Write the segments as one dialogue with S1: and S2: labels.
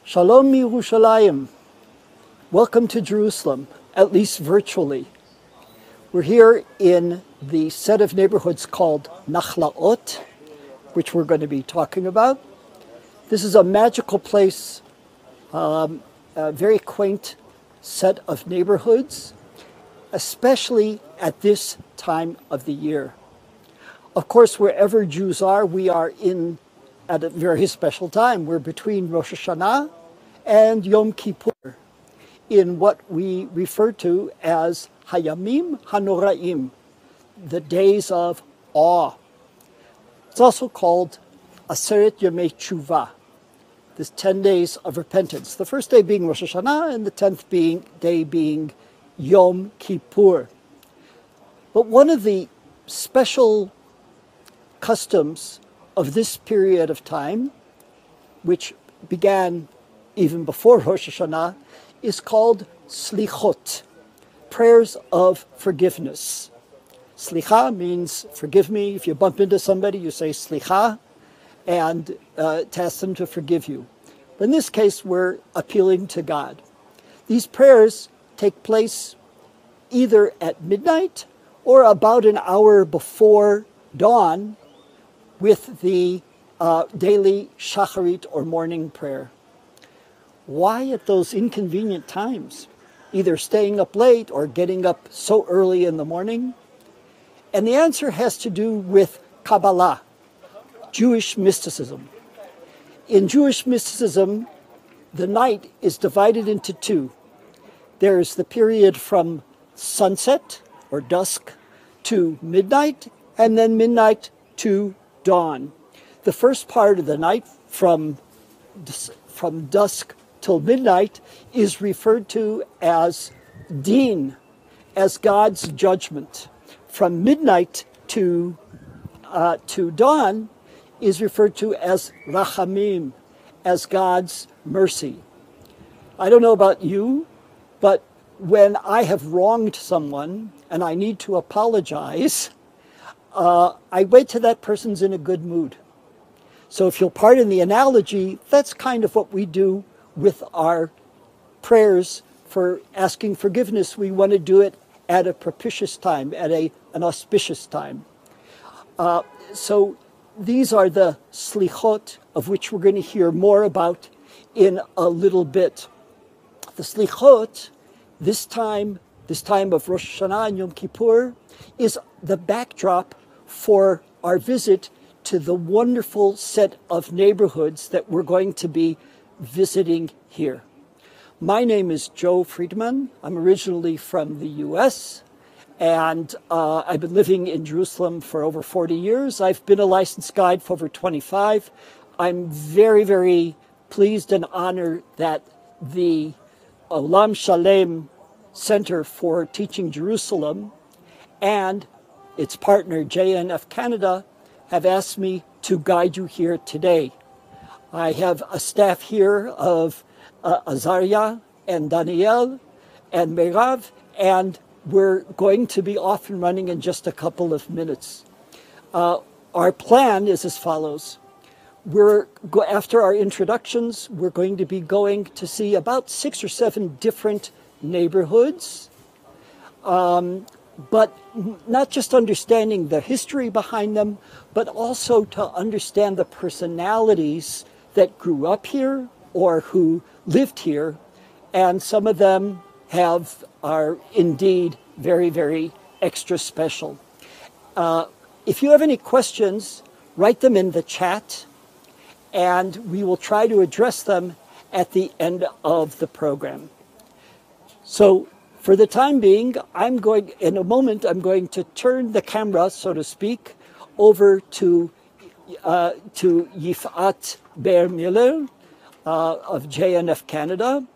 S1: Shalom Yerushalayim. Welcome to Jerusalem, at least virtually. We're here in the set of neighborhoods called Nachlaot, which we're going to be talking about. This is a magical place, a very quaint set of neighborhoods, especially at this time of the year. Of course, wherever Jews are, we are at a very special time. We're between Rosh Hashanah and Yom Kippur in what we refer to as Hayamim Hanoraim, the days of awe. It's also called Aseret Yemei Tshuva, this 10 days of repentance. The first day being Rosh Hashanah and the 10th day being Yom Kippur. But one of the special customs of this period of time, which began even before Rosh Hashanah, is called slichot, prayers of forgiveness. Slicha means forgive me. If you bump into somebody, you say slicha, and to ask them to forgive you. But in this case, we're appealing to God. These prayers take place either at midnight or about an hour before dawn with the daily shacharit or morning prayer. Why at those inconvenient times? Either staying up late or getting up so early in the morning? And the answer has to do with Kabbalah, Jewish mysticism. In Jewish mysticism, the night is divided into two. There's the period from sunset or dusk to midnight, and then midnight to dawn. The first part of the night from dusk till midnight is referred to as Din, as God's judgment. From midnight to dawn is referred to as Rachamim, as God's mercy. I don't know about you, but when I have wronged someone and I need to apologize, I wait till that person's in a good mood. So if you'll pardon the analogy, that's kind of what we do with our prayers for asking forgiveness. We want to do it at a propitious time, at an auspicious time. So these are the slichot, of which we're going to hear more about in a little bit. The slichot, this time of Rosh Hashanah and Yom Kippur, is the backdrop for our visit to the wonderful set of neighborhoods that we're going to be visiting here. My name is Joe Friedman. I'm originally from the US, and I've been living in Jerusalem for over 40 years. I've been a licensed guide for over 25. I'm very, very pleased and honored that the Olam Shalem Center for Teaching Jerusalem and its partner JNF Canada have asked me to guide you here today. I have a staff here of Azaria and Daniel and Meirav, and we're going to be off and running in just a couple of minutes. Our plan is as follows. After our introductions, we're going to be going to see about 6 or 7 different neighborhoods, but not just understanding the history behind them, but also to understand the personalities that grew up here or who lived here, and some of them are indeed very, very extra special. If you have any questions, write them in the chat, and we will try to address them at the end of the program. So for the time being, in a moment, I'm going to turn the camera, so to speak, over to Yifat Bear Miller of JNF Canada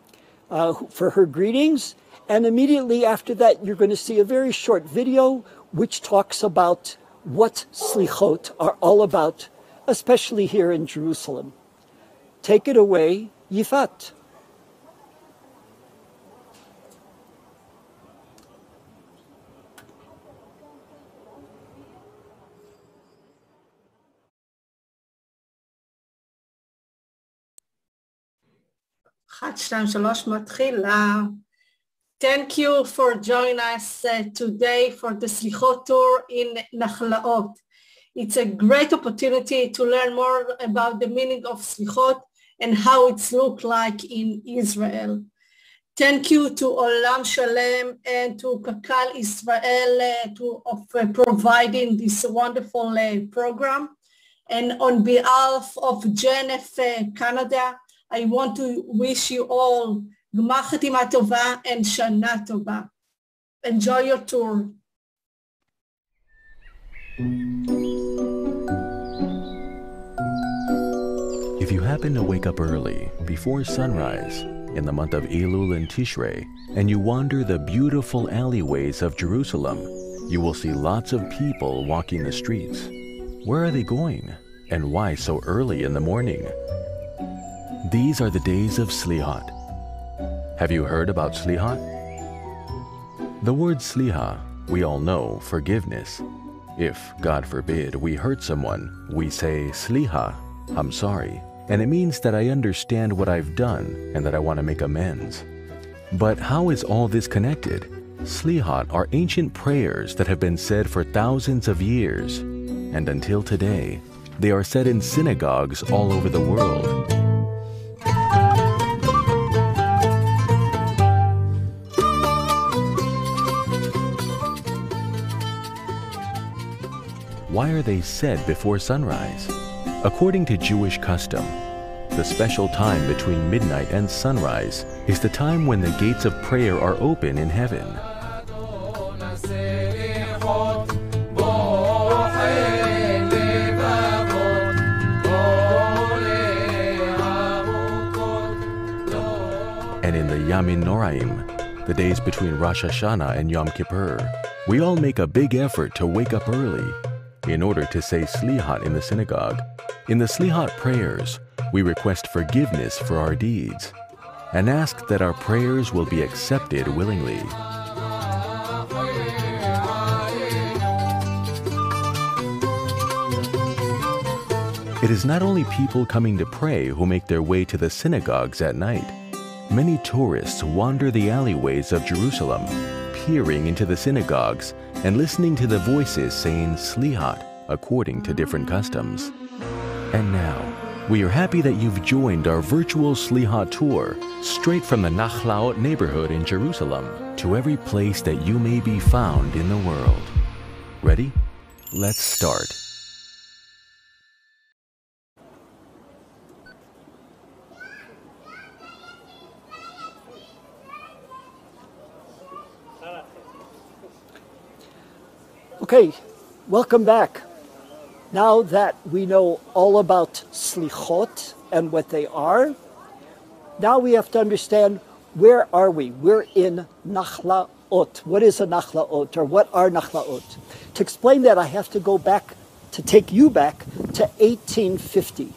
S1: for her greetings. And immediately after that, you're going to see a very short video which talks about what slichot are all about, especially here in Jerusalem. Take it away, Yifat.
S2: 1, 2, 3 מתחילה. Thank you for joining us today for the slichot tour in Nachlaot. It's a great opportunity to learn more about the meaning of slichot and how it's looked like in Israel. Thank you to Olam Shalem and to Kakal Israel for providing this wonderful program. And on behalf of GNF Canada, I want to wish you all Gmar Chatima Tova and Shana Tova. Enjoy your tour.
S3: If you happen to wake up early, before sunrise, in the month of Elul and Tishrei, and you wander the beautiful alleyways of Jerusalem, you will see lots of people walking the streets. Where are they going? And why so early in the morning? These are the days of slichot. Have you heard about slichot? The word slicha, we all know, forgiveness. If, God forbid, we hurt someone, we say, slicha, I'm sorry. And it means that I understand what I've done and that I want to make amends. But how is all this connected? Slichot are ancient prayers that have been said for thousands of years. And until today, they are said in synagogues all over the world. Why are they said before sunrise? According to Jewish custom, the special time between midnight and sunrise is the time when the gates of prayer are open in heaven. And in the Yamin Noraim, the days between Rosh Hashanah and Yom Kippur, we all make a big effort to wake up early in order to say slichot in the synagogue. In the slichot prayers, we request forgiveness for our deeds and ask that our prayers will be accepted willingly. It is not only people coming to pray who make their way to the synagogues at night. Many tourists wander the alleyways of Jerusalem, peering into the synagogues and listening to the voices saying slichot according to different customs. And now, we are happy that you've joined our virtual slichot tour straight from the Nachlaot neighborhood in Jerusalem to every place that you may be found in the world. Ready? Let's start.
S1: Okay, welcome back. Now that we know all about slichot and what they are, now we have to understand, where are we? We're in Nachlaot. What is a Nachlaot, or what are Nachlaot? To explain that, I have to go back, to take you back to 1850.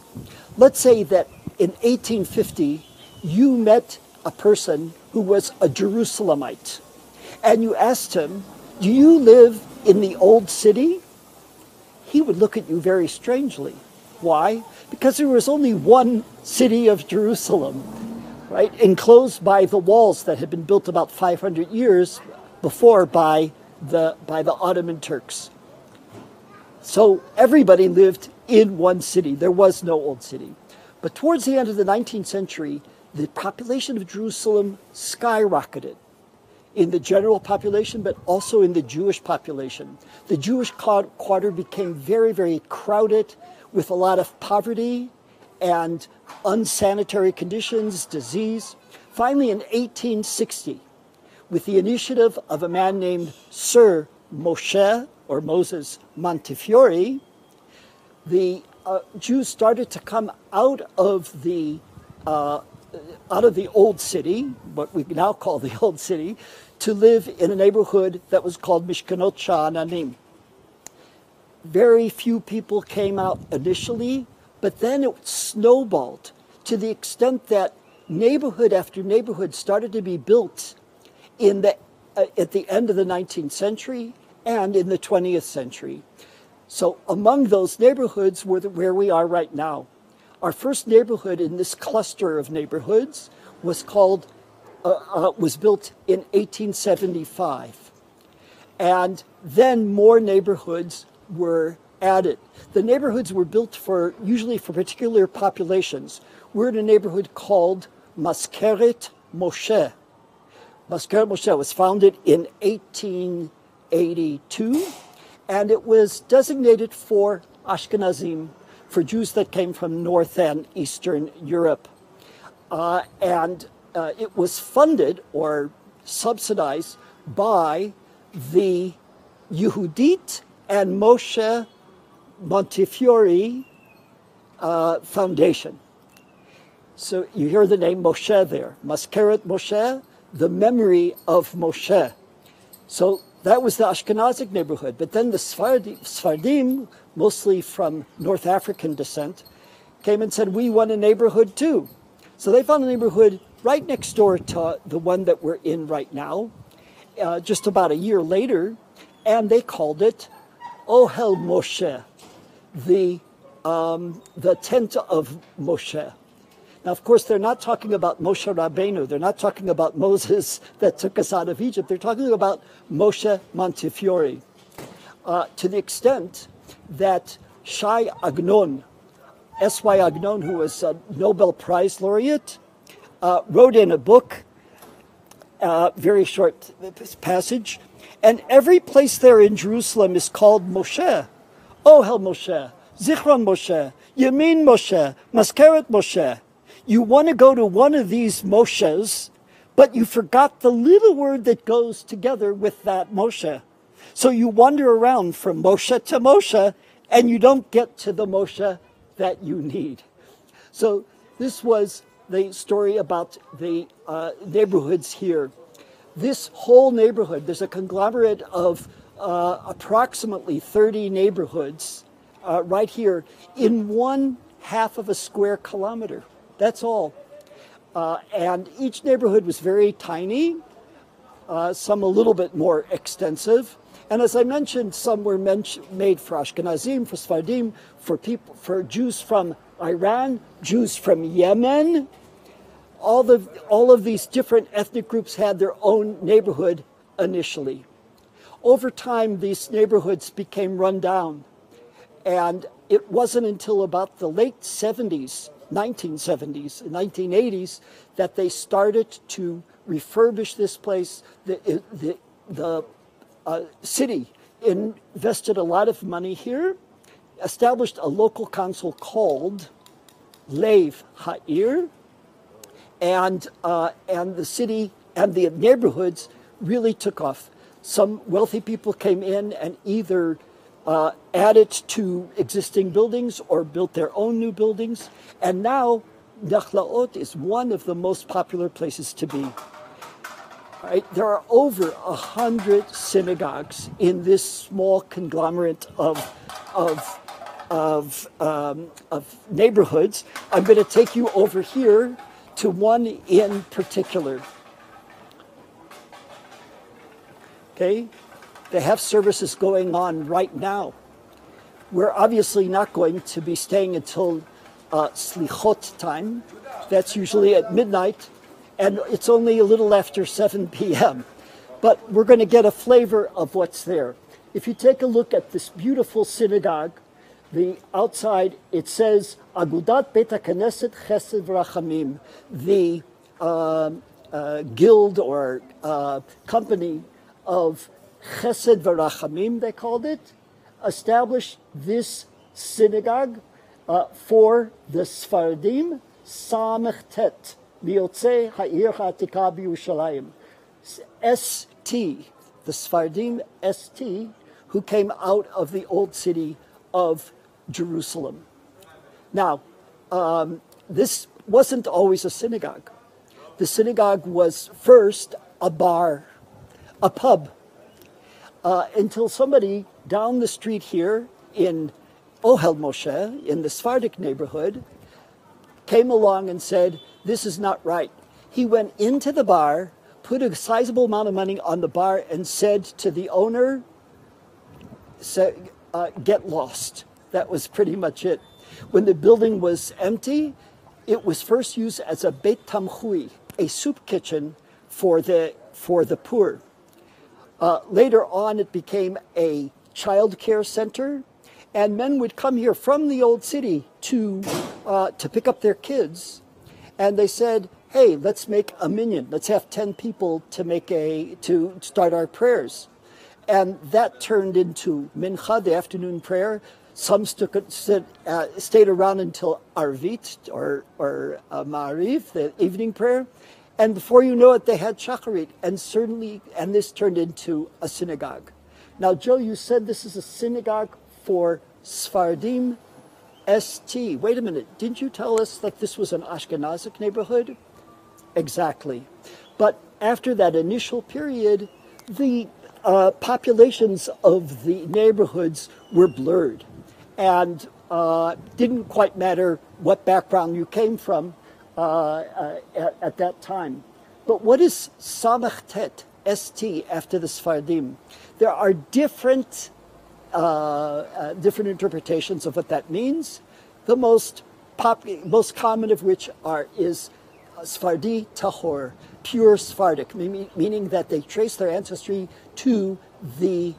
S1: Let's say that in 1850, you met a person who was a Jerusalemite, and you asked him, do you live in the old city? He would look at you very strangely. Why? Because there was only one city of Jerusalem, right, enclosed by the walls that had been built about 500 years before by the Ottoman Turks. So everybody lived in one city. There was no old city. But towards the end of the 19th century, the population of Jerusalem skyrocketed. In the general population, but also in the Jewish population. The Jewish quarter became very, very crowded with a lot of poverty and unsanitary conditions, disease. Finally, in 1860, with the initiative of a man named Sir Moshe, or Moses Montefiore, the Jews started to come out of the old city, what we now call the old city, to live in a neighborhood that was called Mishkanot Sha'ananim. Very few people came out initially, but then it snowballed to the extent that neighborhood after neighborhood started to be built in at the end of the 19th century and in the 20th century. So among those neighborhoods were where we are right now. Our first neighborhood in this cluster of neighborhoods was called, was built in 1875. And then more neighborhoods were added. The neighborhoods were built usually for particular populations. We're in a neighborhood called Maskeret Moshe. Maskeret Moshe was founded in 1882, and it was designated for Ashkenazim, for Jews that came from North and Eastern Europe. It was funded or subsidized by the Yehudit and Moshe Montefiore Foundation. So you hear the name Moshe there, Maskeret Moshe, the memory of Moshe. So that was the Ashkenazic neighborhood. But then the Sephardim, mostly from North African descent, came and said, we want a neighborhood too. So they found a neighborhood right next door to the one that we're in right now, just about a year later, and they called it Ohel Moshe, the tent of Moshe. Now, of course, they're not talking about Moshe Rabbeinu. They're not talking about Moses that took us out of Egypt. They're talking about Moshe Montefiore, to the extent that Shai Agnon, S.Y. Agnon, who was a Nobel Prize laureate, wrote in a book, very short passage, and every place there in Jerusalem is called Moshe. Ohel Moshe, Zichron Moshe, Yamin Moshe, Maskeret Moshe. You want to go to one of these Moshes, but you forgot the little word that goes together with that Moshe. So you wander around from Moshe to Moshe, and you don't get to the Moshe that you need. So this was the story about the neighborhoods here. This whole neighborhood, there's a conglomerate of approximately 30 neighborhoods right here in 1/2 of a square kilometer. That's all. And each neighborhood was very tiny, some a little bit more extensive. And as I mentioned, some were made for Ashkenazim, for Sephardim, for Jews from Iran, Jews from Yemen. All of these different ethnic groups had their own neighborhood initially. Over time, these neighborhoods became run down. And it wasn't until about the late 70s, 1970s, 1980s, that they started to refurbish this place. The city invested a lot of money here, established a local council called Lev Ha'ir, and the city and the neighborhoods really took off. Some wealthy people came in and either added to existing buildings or built their own new buildings. And now Nachlaot is one of the most popular places to be. Right? There are over 100 synagogues in this small conglomerate of neighborhoods. I'm going to take you over here to one in particular. Okay? They have services going on right now. We're obviously not going to be staying until slichot time. That's usually at midnight, and it's only a little after 7 p.m. But we're going to get a flavor of what's there. If you take a look at this beautiful synagogue, the outside, it says, Agudat Beit HaKnesset Chesed V'Rachamim, the guild or company of Chesed V'Rachamim, they called it, established this synagogue for the Sephardim, Samech Tet, Miyotzei Ha'ir Ha'atika B'Yerushalayim. ST, the Sephardim ST, who came out of the old city of Jerusalem. Now, this wasn't always a synagogue. The synagogue was first a bar, a pub, until somebody down the street here in Ohel Moshe, in the Sephardic neighborhood, came along and said, this is not right. He went into the bar, put a sizable amount of money on the bar, and said to the owner, get lost. That was pretty much it. When the building was empty, it was first used as a Beit Tamchui, a soup kitchen for the poor. Later on, it became a child care center, and men would come here from the old city to pick up their kids. And they said, hey, let's make a minyan. Let's have 10 people to start our prayers. And that turned into mincha, the afternoon prayer. Some stayed around until arvit, or ma'ariv, the evening prayer. And before you know it, they had shacharit. And this turned into a synagogue. Now, Joe, you said this is a synagogue for Sfardim ST. Wait a minute. Didn't you tell us that this was an Ashkenazic neighborhood? Exactly. But after that initial period, the populations of the neighborhoods were blurred, and didn't quite matter what background you came from at that time. But what is Samach Tet, ST, after the Sfardim? There are different interpretations of what that means. The most common of which is Sfardi Tahor, pure Sephardic, meaning that they trace their ancestry to the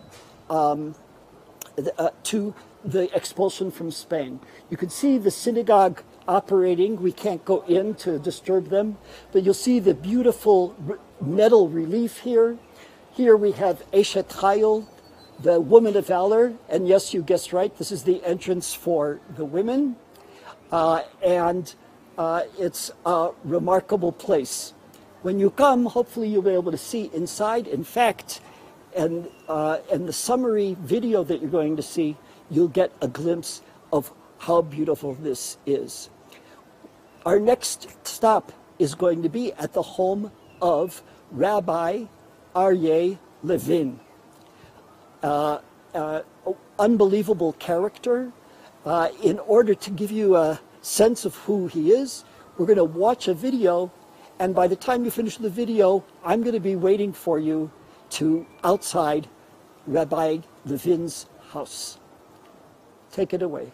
S1: expulsion from Spain. You can see the synagogue operating. We can't go in to disturb them, but you'll see the beautiful metal relief here. Here we have Eshet Chayil, the woman of valor, and yes, you guessed right, this is the entrance for the women, and it's a remarkable place. When you come, hopefully you'll be able to see inside. In fact, and the summary video that you're going to see, you'll get a glimpse of how beautiful this is. Our next stop is going to be at the home of Rabbi Aryeh Levin. Unbelievable character. In order to give you a sense of who he is, we're going to watch a video, and by the time you finish the video, I'm going to be waiting for you outside Rabbi Levin's house. Take it away.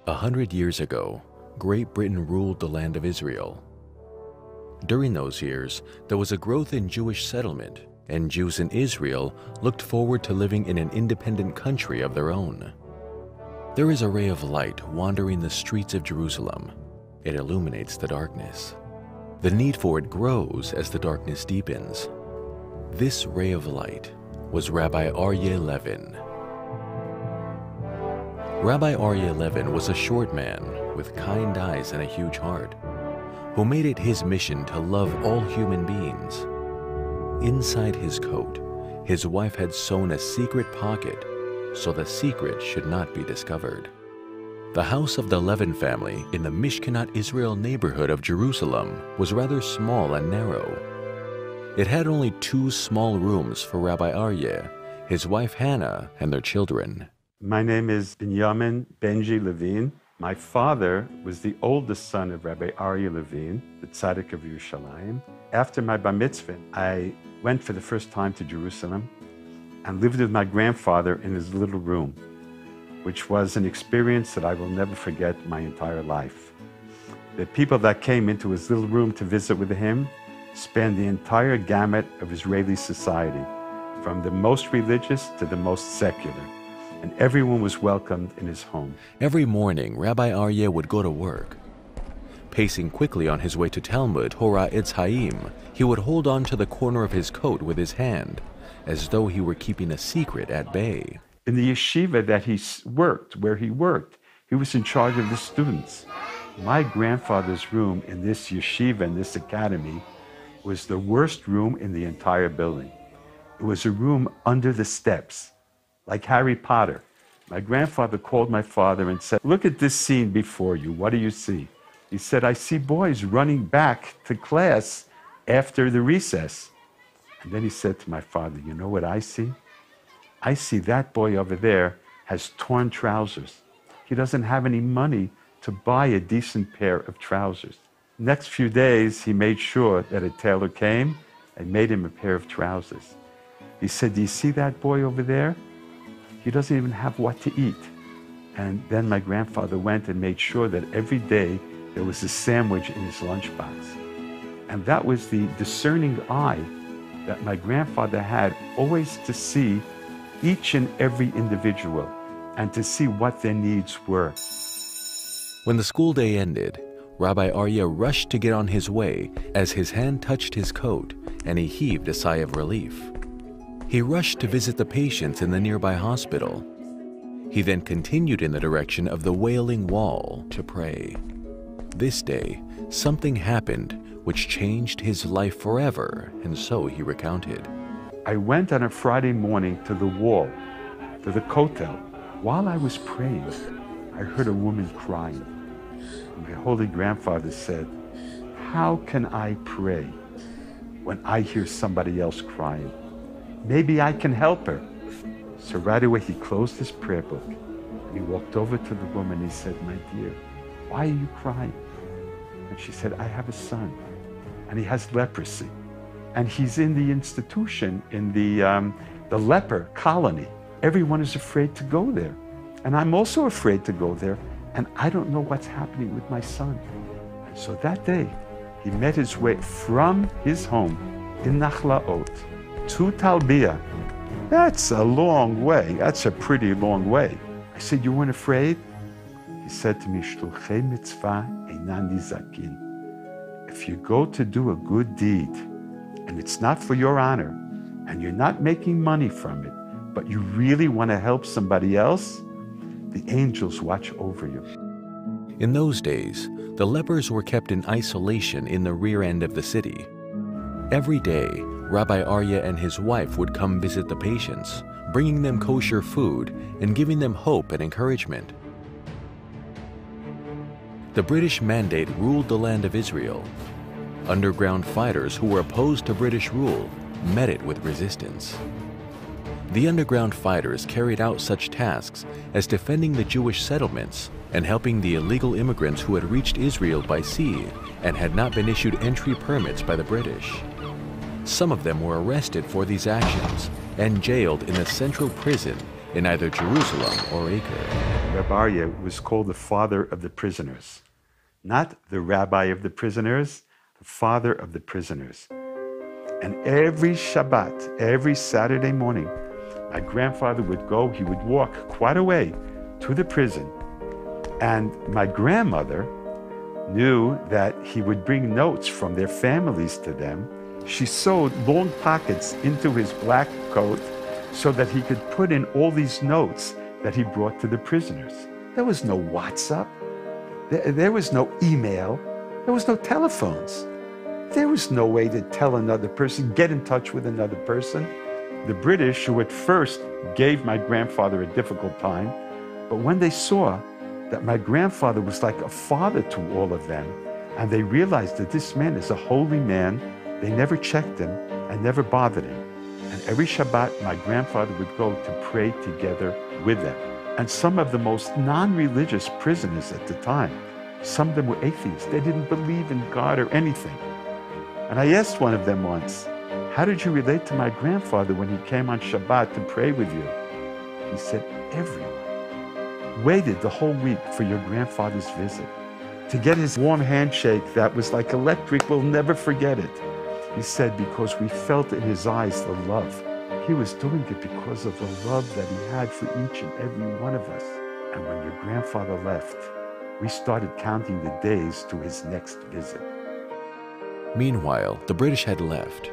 S3: A 100 years ago, Great Britain ruled the land of Israel. During those years, there was a growth in Jewish settlement, and Jews in Israel looked forward to living in an independent country of their own. There is a ray of light wandering the streets of Jerusalem. It illuminates the darkness. The need for it grows as the darkness deepens. This ray of light was Rabbi Aryeh Levin. Rabbi Aryeh Levin was a short man with kind eyes and a huge heart, who made it his mission to love all human beings. Inside his coat, his wife had sewn a secret pocket so the secret should not be discovered. The house of the Levin family in the Mishkenot Israel neighborhood of Jerusalem was rather small and narrow. It had only 2 small rooms for Rabbi Aryeh, his wife Hannah, and their children.
S4: My name is Binyamin Benji Levin. My father was the oldest son of Rabbi Aryeh Levin, the Tzaddik of Yerushalayim. After my bar mitzvah, I went for the first time to Jerusalem and lived with my grandfather in his little room, which was an experience that I will never forget my entire life. The people that came into his little room to visit with him spanned the entire gamut of Israeli society, from the most religious to the most secular, and everyone was welcomed in his home.
S3: Every morning, Rabbi Aryeh would go to work. Pacing quickly on his way to Talmud, Hora Etz Haim, he would hold on to the corner of his coat with his hand, as though he were keeping a secret at bay.
S4: In the yeshiva that where he worked, he was in charge of the students. My grandfather's room in this yeshiva, in this academy, was the worst room in the entire building. It was a room under the steps, like Harry Potter. My grandfather called my father and said, "Look at this scene before you. What do you see?" He said, "I see boys running back to class after the recess." And then he said to my father, "You know what I see? I see that boy over there has torn trousers. He doesn't have any money to buy a decent pair of trousers. Next few days, he made sure that a tailor came and made him a pair of trousers. He said, "Do you see that boy over there? He doesn't even have what to eat." And then my grandfather went and made sure that every day there was a sandwich in his lunchbox. And that was the discerning eye that my grandfather had, always to see each and every individual and to see what their needs were.
S3: When the school day ended, Rabbi Aryeh rushed to get on his way as his hand touched his coat and he heaved a sigh of relief. He rushed to visit the patients in the nearby hospital. He then continued in the direction of the Wailing Wall to pray. This day, something happened which changed his life forever, and so he recounted.
S4: I went on a Friday morning to the wall, to the kotel. While I was praying, I heard a woman crying. My holy grandfather said, "How can I pray when I hear somebody else crying? Maybe I can help her." So right away he closed his prayer book and he walked over to the woman and he said, "My dear, why are you crying?" And she said, "I have a son and he has leprosy and he's in the institution, in the leper colony. Everyone is afraid to go there. And I'm also afraid to go there, and I don't know what's happening with my son." And so that day, he made his way from his home in Nachlaot to Talbiyah. That's a long way. That's a pretty long way. I said, "You weren't afraid?" He said to me, "Shluchei mitzvah einan nizakin." If you go to do a good deed, and it's not for your honor, and you're not making money from it, but you really want to help somebody else, the angels watch over you.
S3: In those days, the lepers were kept in isolation in the rear end of the city. Every day, Rabbi Aryeh and his wife would come visit the patients, bringing them kosher food and giving them hope and encouragement. The British Mandate ruled the land of Israel. Underground fighters who were opposed to British rule met it with resistance. The underground fighters carried out such tasks as defending the Jewish settlements and helping the illegal immigrants who had reached Israel by sea and had not been issued entry permits by the British. Some of them were arrested for these actions and jailed in the central prison in either Jerusalem or Acre.
S4: Rabbi Aryeh was called the father of the prisoners. Not the rabbi of the prisoners, the father of the prisoners. And every Shabbat, every Saturday morning, my grandfather would go, he would walk quite a way to the prison. And my grandmother knew that he would bring notes from their families to them. She sewed long pockets into his black coat so that he could put in all these notes that he brought to the prisoners. There was no WhatsApp. There was no email. There was no telephones. There was no way to tell another person, get in touch with another person. The British, who at first gave my grandfather a difficult time, but when they saw that my grandfather was like a father to all of them, and they realized that this man is a holy man, they never checked him and never bothered him. And every Shabbat, my grandfather would go to pray together with them. And some of the most non-religious prisoners at the time, some of them were atheists. They didn't believe in God or anything. And I asked one of them once, "How did you relate to my grandfather when he came on Shabbat to pray with you?" He said, "Everyone waited the whole week for your grandfather's visit. To get his warm handshake that was like electric, we'll never forget it." He said, "Because we felt in his eyes the love. He was doing it because of the love that he had for each and every one of us." And when your grandfather left, we started counting the days to his next visit.
S3: Meanwhile, the British had left.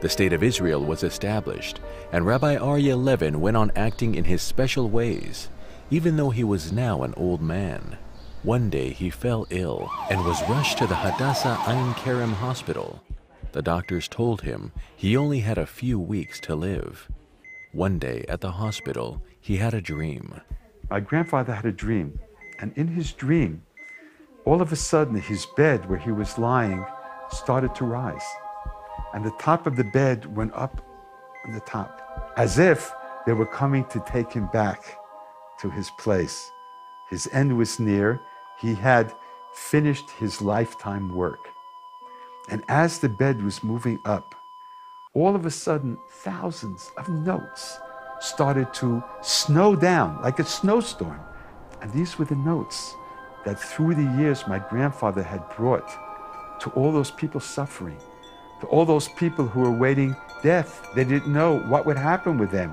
S3: The State of Israel was established, and Rabbi Aryeh Levin went on acting in his special ways, even though he was now an old man. One day he fell ill and was rushed to the Hadassah Ein Kerem hospital. The doctors told him he only had a few weeks to live. One day at the hospital, he had a dream.
S4: My grandfather had a dream, and in his dream, all of a sudden his bed where he was lying started to rise. And the top of the bed went up on the top, as if they were coming to take him back to his place. His end was near. He had finished his lifetime work. And as the bed was moving up, all of a sudden, thousands of notes started to snow down like a snowstorm. And these were the notes that through the years my grandfather had brought to all those people suffering, to all those people who were waiting death. They didn't know what would happen with them.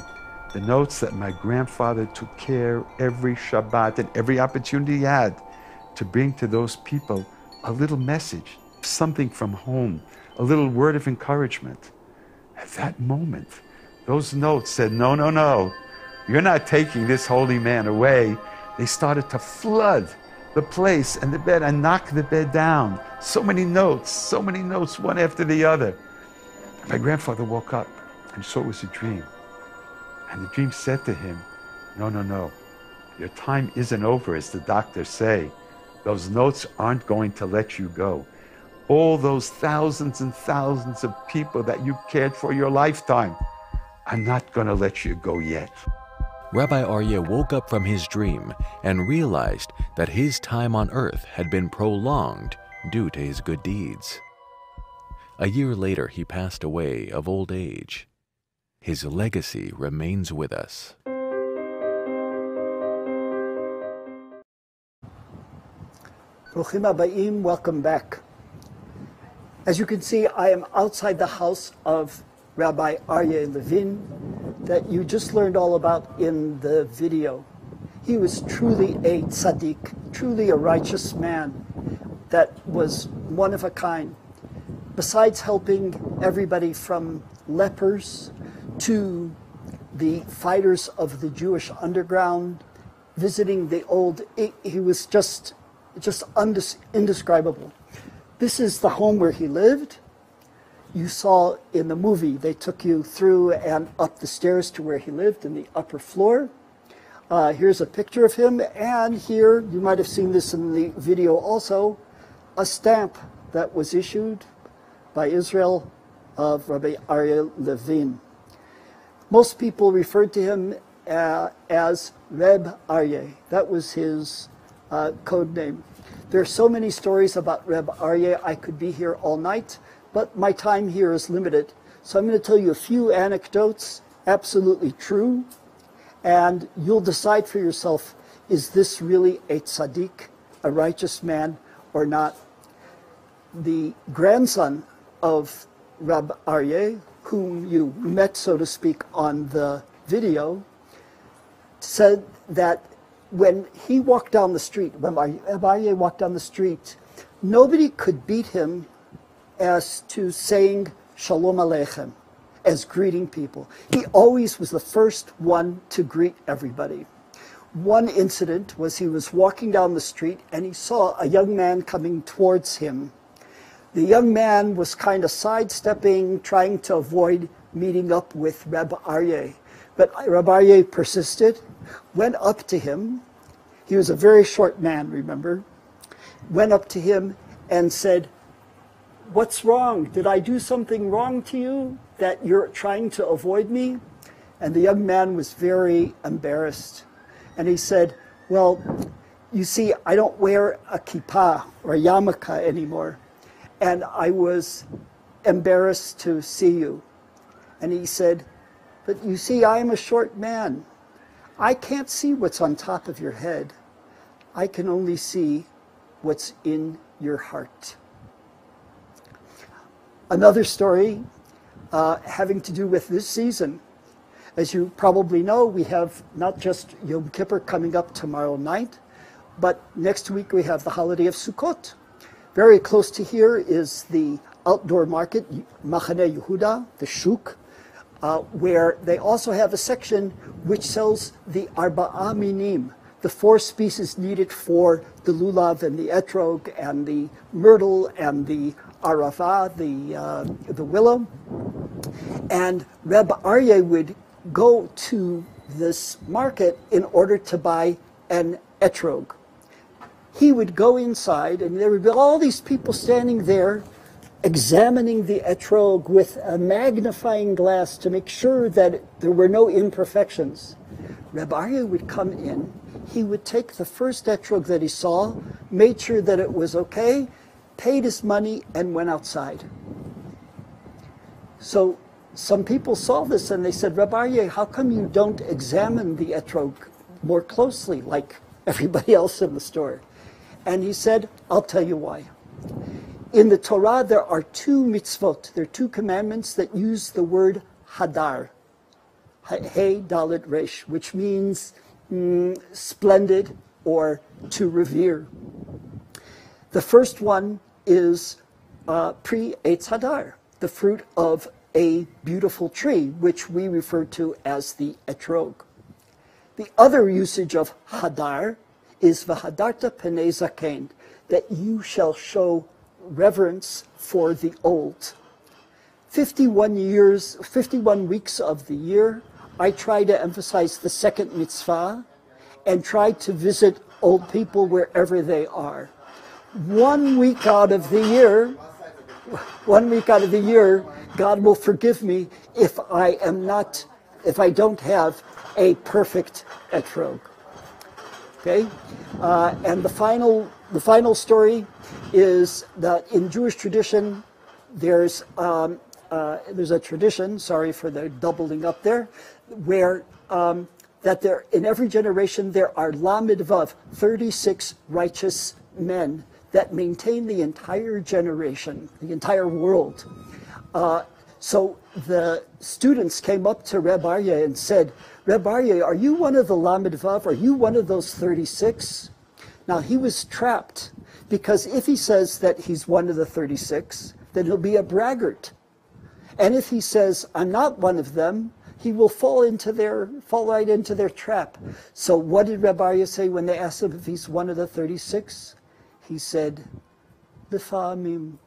S4: The notes that my grandfather took care every Shabbat and every opportunity he had to bring to those people a little message, something from home, a little word of encouragement. At that moment, those notes said, no, no, no, you're not taking this holy man away. They started to flood the place and the bed and knock the bed down. So many notes, one after the other. My grandfather woke up and saw it was a dream. And the dream said to him, no, no, no, your time isn't over, as the doctors say. Those notes aren't going to let you go. All those thousands and thousands of people that you cared for your lifetime are not going to let you go yet.
S3: Rabbi Aryeh woke up from his dream and realized that his time on earth had been prolonged due to his good deeds. A year later, he passed away of old age. His legacy remains with us.
S1: Bruchim Habayim, welcome back. As you can see, I am outside the house of Rabbi Aryeh Levin that you just learned all about in the video. He was truly a tzaddik, truly a righteous man that was one of a kind. Besides helping everybody from lepers to the fighters of the Jewish underground, visiting the old, he was just indescribable. This is the home where he lived. You saw in the movie, they took you through and up the stairs to where he lived in the upper floor. Here's a picture of him, and here, you might have seen this in the video also, a stamp that was issued by Israel of Rabbi Aryeh Levin. Most people referred to him as Reb Aryeh. That was his code name. There are so many stories about Reb Aryeh, I could be here all night, but my time here is limited. So I'm going to tell you a few anecdotes, absolutely true, and you'll decide for yourself, is this really a tzaddik, a righteous man, or not? The grandson of Reb Aryeh, whom you met, so to speak, on the video, said that when he walked down the street, when Reb Aryeh walked down the street, nobody could beat him as to saying Shalom Aleichem, as greeting people. He always was the first one to greet everybody. One incident was he was walking down the street and he saw a young man coming towards him. The young man was kind of sidestepping, trying to avoid meeting up with Reb Aryeh. But Reb Aryeh persisted, went up to him. He was a very short man, remember? Went up to him and said, "What's wrong? Did I do something wrong to you that you're trying to avoid me?" And the young man was very embarrassed. And he said, "Well, you see, I don't wear a kippah or a yarmulke anymore. And I was embarrassed to see you." And he said, "But you see, I am a short man. I can't see what's on top of your head. I can only see what's in your heart." Another story having to do with this season. As you probably know, we have not just Yom Kippur coming up tomorrow night, but next week we have the holiday of Sukkot. Very close to here is the outdoor market, Machane Yehuda, the Shuk, where they also have a section which sells the Arba'a Minim, the 4 species needed for the lulav and the etrog and the myrtle and the arava, the willow. And Reb Aryeh would go to this market in order to buy an etrog. He would go inside and there would be all these people standing there examining the etrog with a magnifying glass to make sure that there were no imperfections. Reb Aryeh would come in, he would take the first etrog that he saw, made sure that it was okay, paid his money, and went outside. So some people saw this and they said, Reb Aryeh, how come you don't examine the etrog more closely like everybody else in the store? And he said, I'll tell you why. In the Torah, there are two mitzvot, there are two commandments that use the word hadar, hey dalet resh, which means splendid or to revere. The first one is pri eitz hadar, the fruit of a beautiful tree, which we refer to as the etrog. The other usage of hadar is v'hadarta penei zaken, that you shall show reverence for the old. 51 weeks of the year, I try to emphasize the second mitzvah and try to visit old people wherever they are. 1 week out of the year, God will forgive me if I don't have a perfect etrog. Okay, and the final story is that in Jewish tradition, there's a tradition. Sorry for the doubling up there, where that there in every generation there are lamed vav, 36 righteous men that maintain the entire generation, the entire world. So the students came up to Reb Aryeh and said, Reb Aryeh, are you one of the lamed vav? Are you one of those 36? Now he was trapped, because if he says that he's one of the 36, then he'll be a braggart. And if he says, I'm not one of them, he will fall right into their trap. So what did Reb Aryeh say when they asked him if he's one of the 36? He said, B'fa'amim,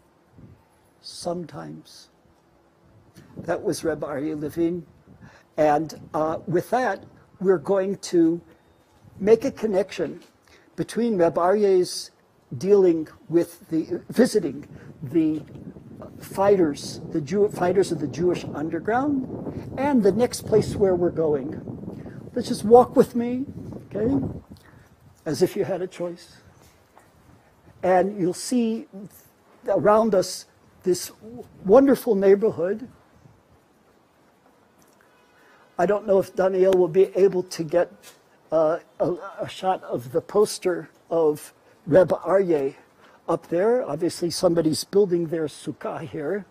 S1: sometimes. That was Reb Aryeh Levin. And with that, we're going to make a connection between Reb Aryeh's visiting the fighters, fighters of the Jewish underground, and the next place where we're going. Let's just walk with me, okay? As if you had a choice. And you'll see around us this wonderful neighborhood. I don't know if Daniel will be able to get a shot of the poster of Reb Aryeh up there. Obviously, somebody's building their sukkah here.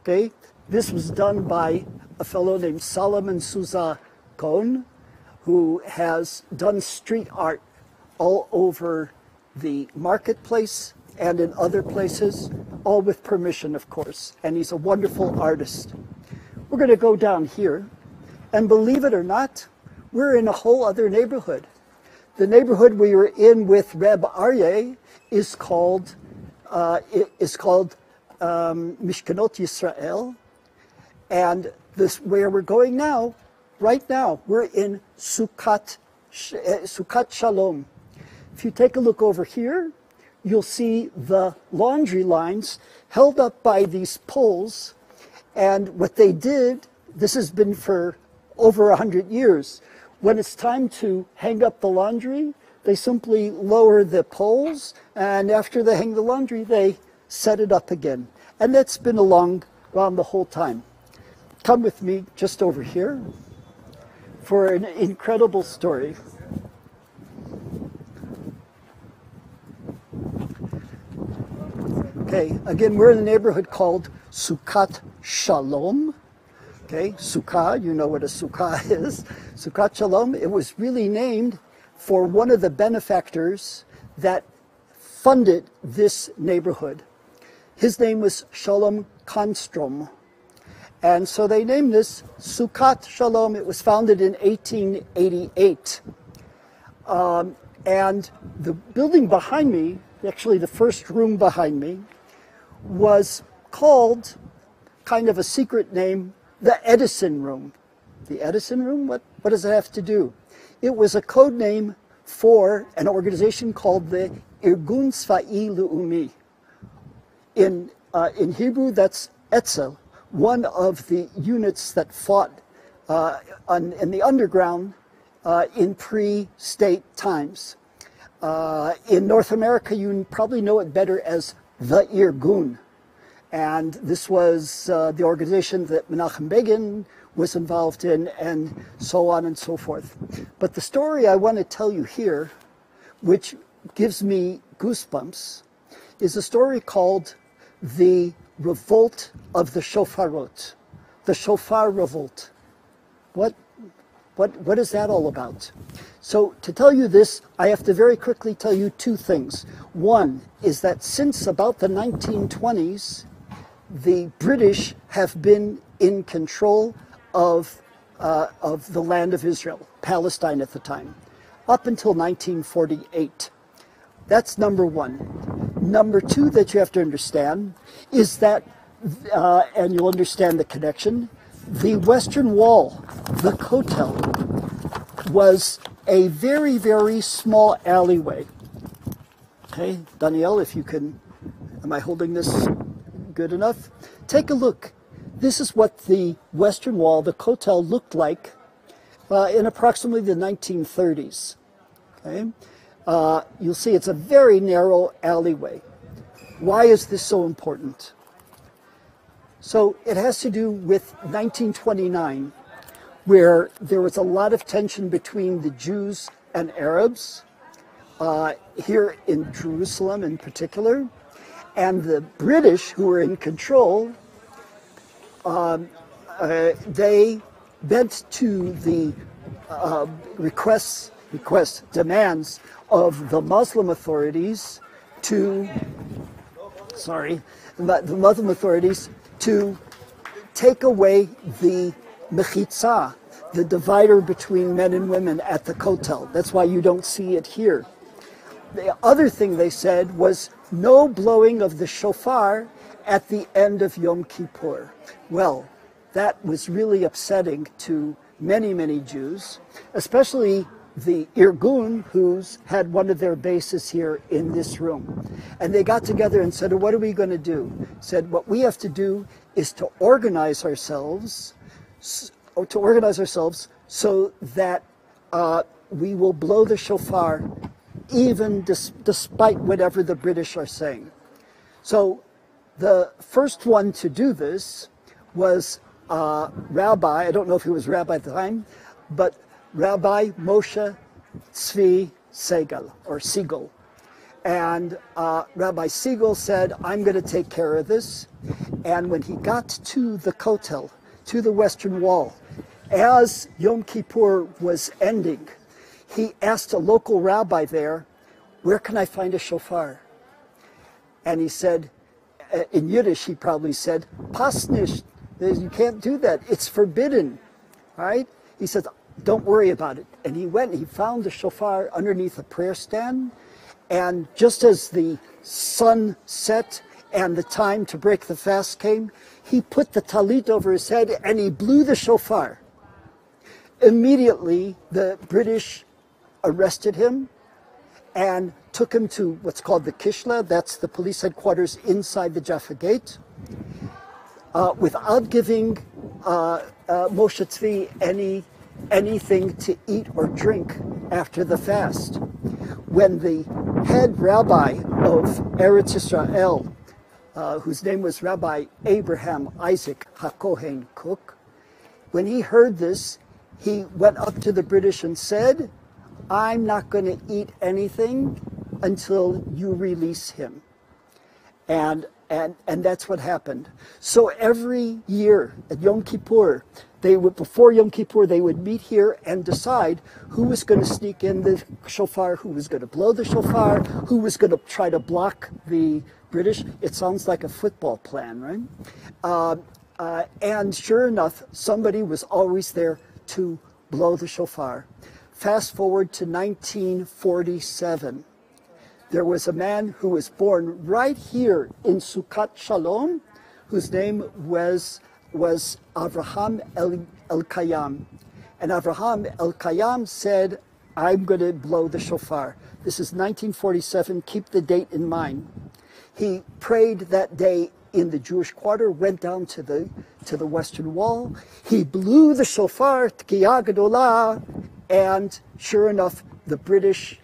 S1: Okay, this was done by a fellow named Solomon Souza Cohn, who has done street art all over the marketplace and in other places, all with permission, of course. And he's a wonderful artist. We're going to go down here, and believe it or not, we're in a whole other neighborhood. The neighborhood we were in with Reb Aryeh is called Mishkanot Yisrael, and this where we're going now. Right now, we're in Sukkot Shalom. If you take a look over here, you'll see the laundry lines held up by these poles. And what they did, this has been for over 100 years. When it's time to hang up the laundry, they simply lower the poles, and after they hang the laundry, they set it up again. And that's been around the whole time. Come with me just over here for an incredible story. Okay, again, we're in a neighborhood called Sukkot Shalom. Okay, Sukkah, you know what a Sukkah is. Sukkot Shalom, it was really named for one of the benefactors that funded this neighborhood. His name was Shalom Konstrom. And so they named this Sukkot Shalom. It was founded in 1888. And the building behind me, actually the first room behind me, was called, kind of a secret name, the Edison Room. The Edison Room, what does it have to do? It was a code name for an organization called the Irgun Tzva'i Le'umi. In Hebrew, that's Etzel, one of the units that fought in the underground in pre-state times. In North America, you probably know it better as the Irgun. And this was the organization that Menachem Begin was involved in, and so on and so forth. But the story I want to tell you here, which gives me goosebumps, is a story called The Revolt of the Shofarot, the Shofar Revolt. What is that all about? So to tell you this, I have to very quickly tell you two things. One is that since about the 1920s, the British have been in control of the land of Israel, Palestine at the time, up until 1948. That's number one. Number two that you have to understand is that, and you'll understand the connection, the Western Wall, the Kotel, was a very, very small alleyway. Okay, Danielle, if you can, am I holding this good enough? Take a look. This is what the Western Wall, the Kotel, looked like in approximately the 1930s. Okay, you'll see it's a very narrow alleyway. Why is this so important? So it has to do with 1929, where there was a lot of tension between the Jews and Arabs, here in Jerusalem in particular, and the British, who were in control, they bent to the demands of the Muslim authorities to, the Muslim authorities to take away the mechitza, the divider between men and women at the Kotel. That's why you don't see it here. The other thing they said was no blowing of the shofar at the end of Yom Kippur. Well, that was really upsetting to many, many Jews, especially the Irgun, who's had one of their bases here in this room. And they got together and said, what are we going to do? Said, what we have to do is to organize ourselves so that we will blow the shofar even despite whatever the British are saying. So the first one to do this was Rabbi, I don't know if he was rabbi at the time, but Rabbi Moshe Tzvi Segal, or Siegel. And Rabbi Siegel said, I'm going to take care of this. And when he got to the Kotel, to the Western Wall, as Yom Kippur was ending, he asked a local rabbi there, where can I find a shofar? And he said, in Yiddish he probably said, Pasnish, you can't do that, it's forbidden, right? He said, don't worry about it. And he went and he found the shofar underneath a prayer stand, and just as the sun set and the time to break the fast came, he put the talit over his head and he blew the shofar. Immediately, the British arrested him and took him to what's called the Kishla, that's the police headquarters inside the Jaffa Gate, without giving Moshe Tzvi anything to eat or drink after the fast. When the head rabbi of Eretz Israel, whose name was Rabbi Abraham Isaac HaKohen Cook, when he heard this, he went up to the British and said, I'm not going to eat anything until you release him. And that's what happened. So every year at Yom Kippur, before Yom Kippur, they would meet here and decide who was going to sneak in the shofar, who was going to blow the shofar, who was going to try to block the British. It sounds like a football plan, right? And sure enough, somebody was always there to blow the shofar. Fast forward to 1947. There was a man who was born right here in Sukkot Shalom, whose name was Avraham El-Kayam. And Avraham El-Kayam said, I'm going to blow the shofar. This is 1947. Keep the date in mind. He prayed that day in the Jewish quarter, went down to the Western Wall. He blew the shofar, Tkiya Gedolah, and sure enough, the British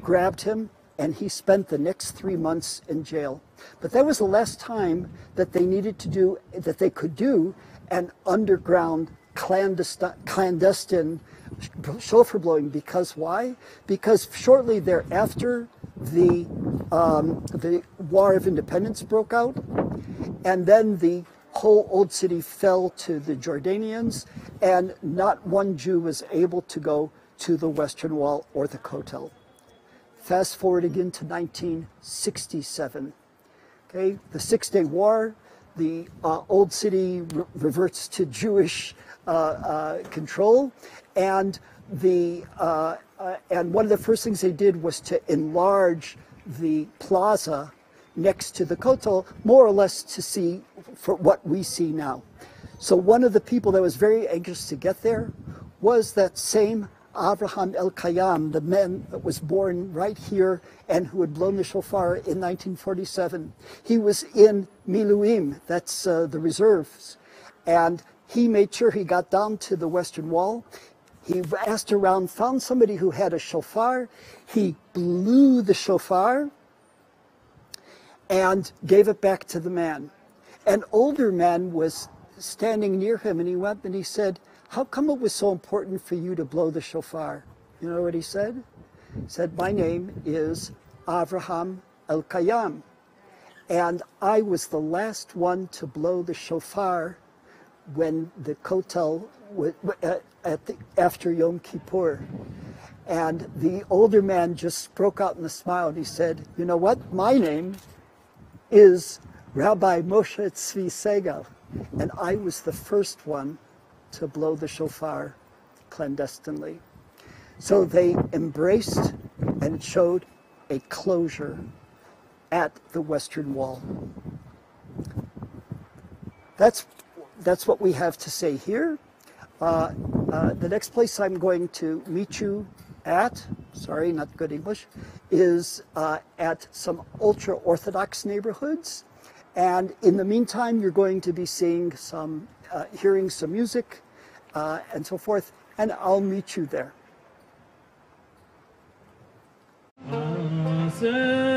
S1: grabbed him, and he spent the next 3 months in jail. But that was the last time that they could do an underground clandestine shofar blowing. Because why? Because shortly thereafter, the War of Independence broke out, and then the whole old city fell to the Jordanians, and not one Jew was able to go to the Western Wall or the Kotel. Fast forward again to 1967. Okay, the Six-Day War, the old city reverts to Jewish control, and one of the first things they did was to enlarge the plaza next to the Kotel, more or less to see for what we see now. So one of the people that was very anxious to get there was that same Avraham El-Kayam, the man that was born right here and who had blown the shofar in 1947. He was in Miluim, that's the reserves, and he made sure he got down to the Western Wall. He asked around, found somebody who had a shofar. He blew the shofar and gave it back to the man. An older man was standing near him, and he went and he said, "How come it was so important for you to blow the shofar?" You know what he said? He said, "My name is Avraham El-Kayam, and I was the last one to blow the shofar when the Kotel, after Yom Kippur." And the older man just broke out in a smile, and he said, "You know what? My name is Rabbi Moshe Tzvi Segal, and I was the first one to blow the shofar clandestinely." So they embraced, and it showed a closure at the Western Wall. That's what we have to say here. The next place I'm going to meet you at, sorry, not good English, is at some ultra-Orthodox neighborhoods. And in the meantime, you're going to be seeing some, hearing some music and so forth, and I'll meet you there.
S5: Say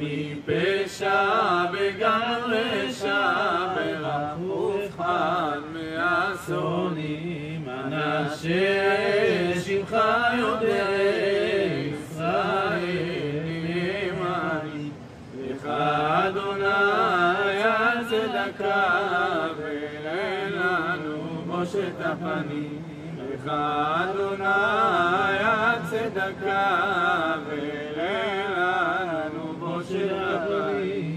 S5: מפשע בגן רשע ברחוב חד מאסונים אנשי שמך יודע ישראל נאמני לך אדוני הצדקה ולנו בושת הפנים לך אדוני הצדקה ולנו בושת הפנים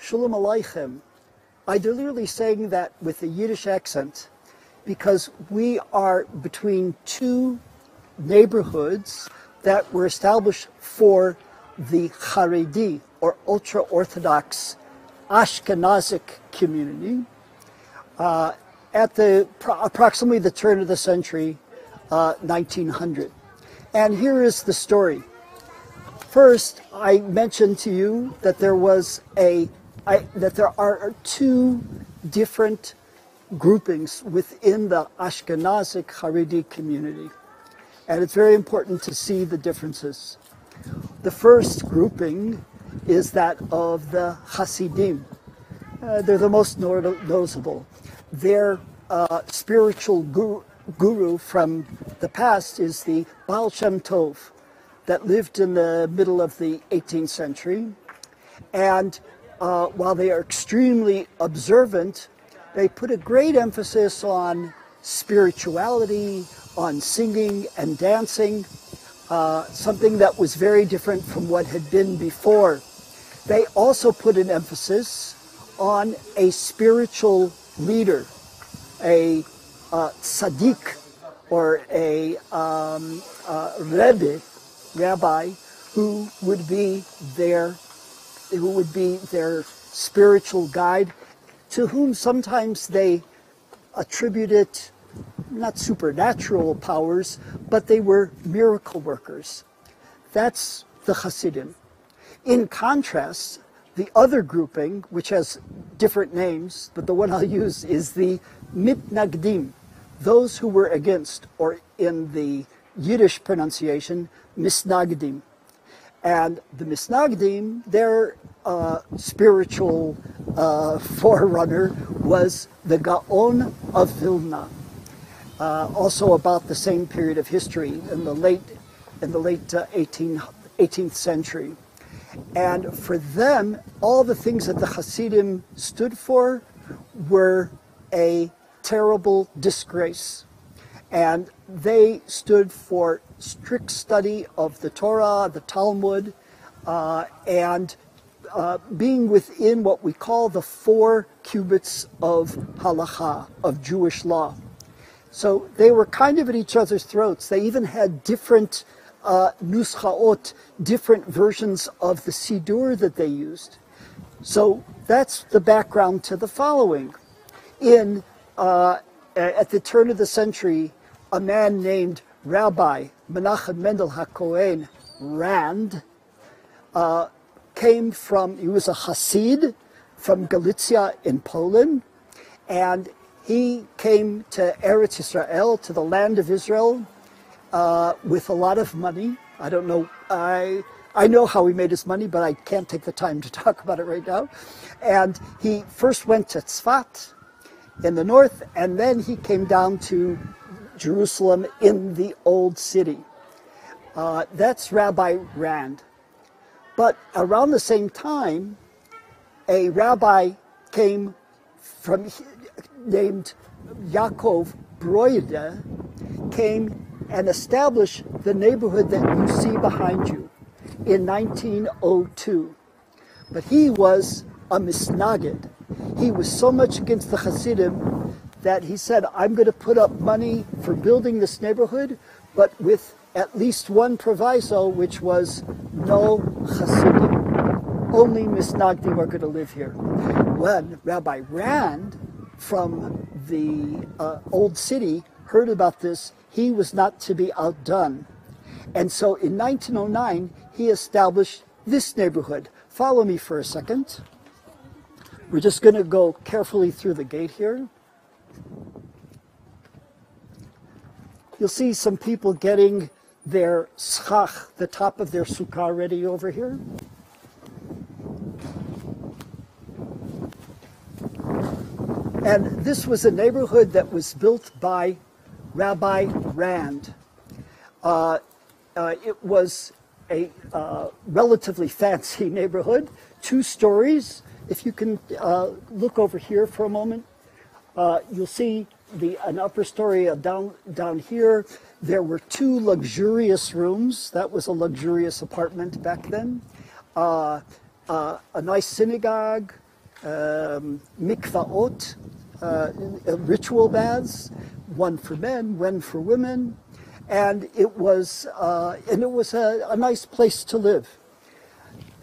S1: Shalom Aleichem. I deliberately saying that with a Yiddish accent because we are between two neighborhoods that were established for the Haredi, or ultra-Orthodox Ashkenazic community at approximately the turn of the century, 1900. And here is the story. First, I mentioned to you that there are two different groupings within the Ashkenazic Haredi community. And it's very important to see the differences. The first grouping is that of the Hasidim. They're the most noticeable. Their spiritual guru from the past is the Baal Shem Tov that lived in the middle of the 18th century. And while they are extremely observant, they put a great emphasis on spirituality, on singing and dancing, something that was very different from what had been before. They also put an emphasis on a spiritual leader, a tzaddik, or a rabbi, who would be their spiritual guide, to whom sometimes they attributed not supernatural powers, but they were miracle workers. That's the Hasidim. In contrast, the other grouping, which has different names, but the one I'll use is the mitnagdim, those who were against, or in the Yiddish pronunciation, misnagdim. And the misnagdim, their spiritual forerunner was the Gaon of Vilna, also about the same period of history in the late 18th century. And for them, all the things that the Hasidim stood for were a terrible disgrace. And they stood for strict study of the Torah, the Talmud, and being within what we call the 4 cubits of halacha, of Jewish law. So they were kind of at each other's throats. They even had different Nachlaot, different versions of the Sidur that they used. So that's the background to the following. At the turn of the century, a man named Rabbi Menachem Mendel HaKohen Rand came from, he was a Hasid from Galicia in Poland, and he came to Eretz Israel, to the land of Israel, with a lot of money. I don't know, I know how he made his money, but I can't take the time to talk about it right now. And he first went to Tzfat in the north, and then he came down to Jerusalem in the Old City. That's Rabbi Rand. But around the same time, a rabbi came from, named Yaakov Broide, came and established the neighborhood that you see behind you in 1902. But he was a misnagid. He was so much against the Hasidim that he said, I'm going to put up money for building this neighborhood, but with at least one proviso, which was no Hasidim. Only misnagdim are going to live here. When Rabbi Rand from the Old City heard about this, he was not to be outdone. And so in 1909, he established this neighborhood. Follow me for a second. We're just going to go carefully through the gate here. You'll see some people getting their schach, the top of their sukkah, ready over here. And this was a neighborhood that was built by Rabbi Rand. It was a relatively fancy neighborhood, 2 stories. If you can look over here for a moment, you'll see an upper story down here. There were 2 luxurious rooms. That was a luxurious apartment back then. A nice synagogue, mikvaot, ritual baths, one for men, one for women, and it was a nice place to live.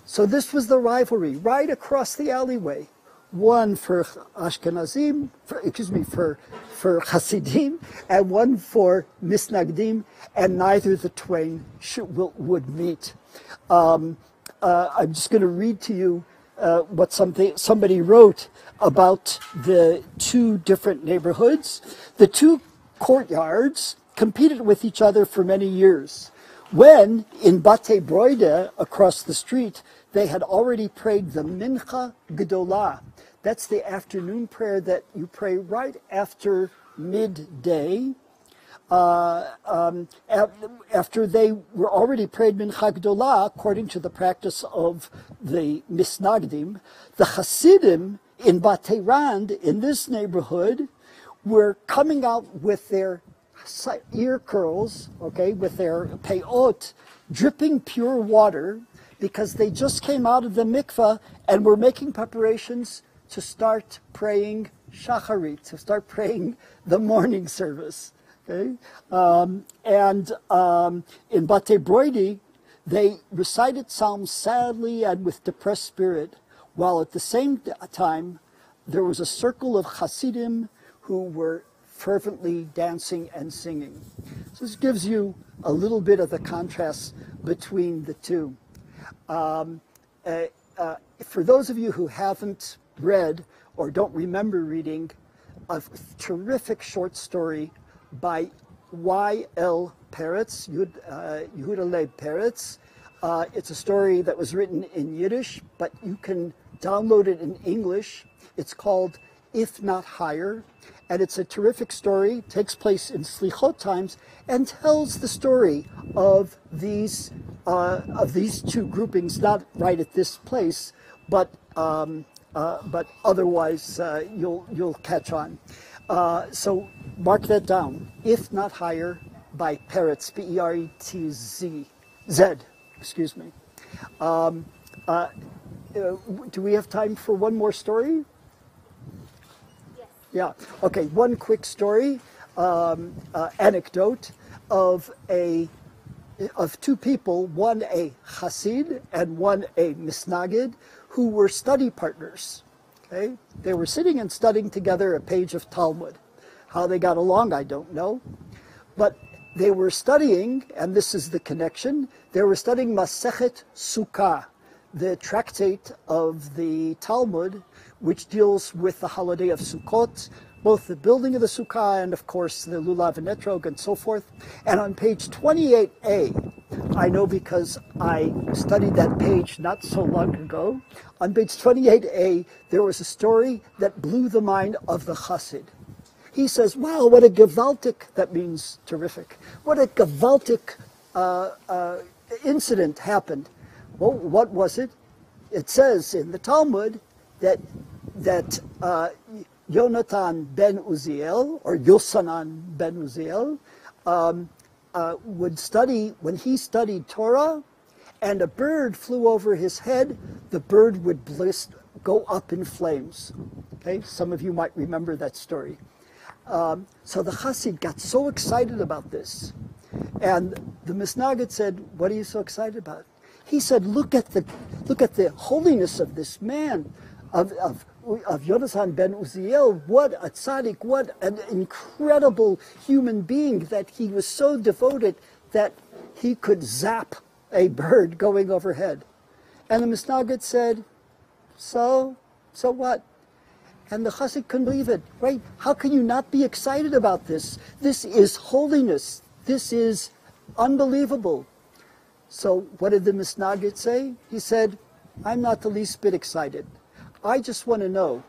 S1: So this was the rivalry right across the alleyway. One for Ashkenazim, for Hasidim, and one for Misnagdim, and neither the twain would meet. I'm just going to read to you what somebody wrote about the 2 different neighborhoods. The 2 courtyards competed with each other for many years. When, in Bate Broide, across the street, they had already prayed the Mincha Gedolah. That's the afternoon prayer that you pray right after midday. after they were already prayed Mincha Gdolah, according to the practice of the Misnagdim, the Hasidim in Batei Rand, in this neighborhood, were coming out with their ear curls, okay, with their peyot, dripping pure water, because they just came out of the mikveh and were making preparations to start praying Shacharit, to start praying the morning service. Okay? In Batei Broidi, they recited psalms sadly and with depressed spirit, while at the same time there was a circle of Hasidim who were fervently dancing and singing. So this gives you a little bit of the contrast between the two. For those of you who haven't read or don't remember reading a terrific short story by Y.L. Peretz, Yehuda Leib Peretz. It's a story that was written in Yiddish, but you can download it in English. It's called If Not Higher, and it's a terrific story. It takes place in slichot times and tells the story of these two groupings, not right at this place, but otherwise you'll catch on. So mark that down. If Not Higher by Peretz, P-E-R-E-T-Z, Z, excuse me. Do we have time for one more story?
S6: Yes.
S1: Yeah. Okay. One quick story, anecdote of two people, one a Hasid and one a Misnagid, who were study partners. Okay? They were sitting and studying together a page of Talmud. How they got along, I don't know. But they were studying, and this is the connection, they were studying Masechet Sukkah, the tractate of the Talmud, which deals with the holiday of Sukkot, both the building of the Sukkah and, of course, the Lulav and Etrog and so forth. And on page 28a, I know because I studied that page not so long ago, on page 28a, there was a story that blew the mind of the Chassid. He says, wow, what a gewaltic, that means terrific, what a gewaltic incident happened. Well, what was it? It says in the Talmud that Yonatan ben Uziel, or Yosanan ben Uziel, would study, when he studied Torah, and a bird flew over his head, the bird would go up in flames. Okay, some of you might remember that story. So the Chassid got so excited about this, and the Misnagid said, "What are you so excited about?" He said, "Look at the holiness of this man, of Yonasan ben Uziel. What a tzaddik! What an incredible human being, that he was so devoted that he could zap a bird going overhead." And the Misnagid said, "So what?" And the Chassid couldn't believe it. Right? How can you not be excited about this? This is holiness. This is unbelievable. So what did the Misnagid say? He said, "I'm not the least bit excited. I just want to know,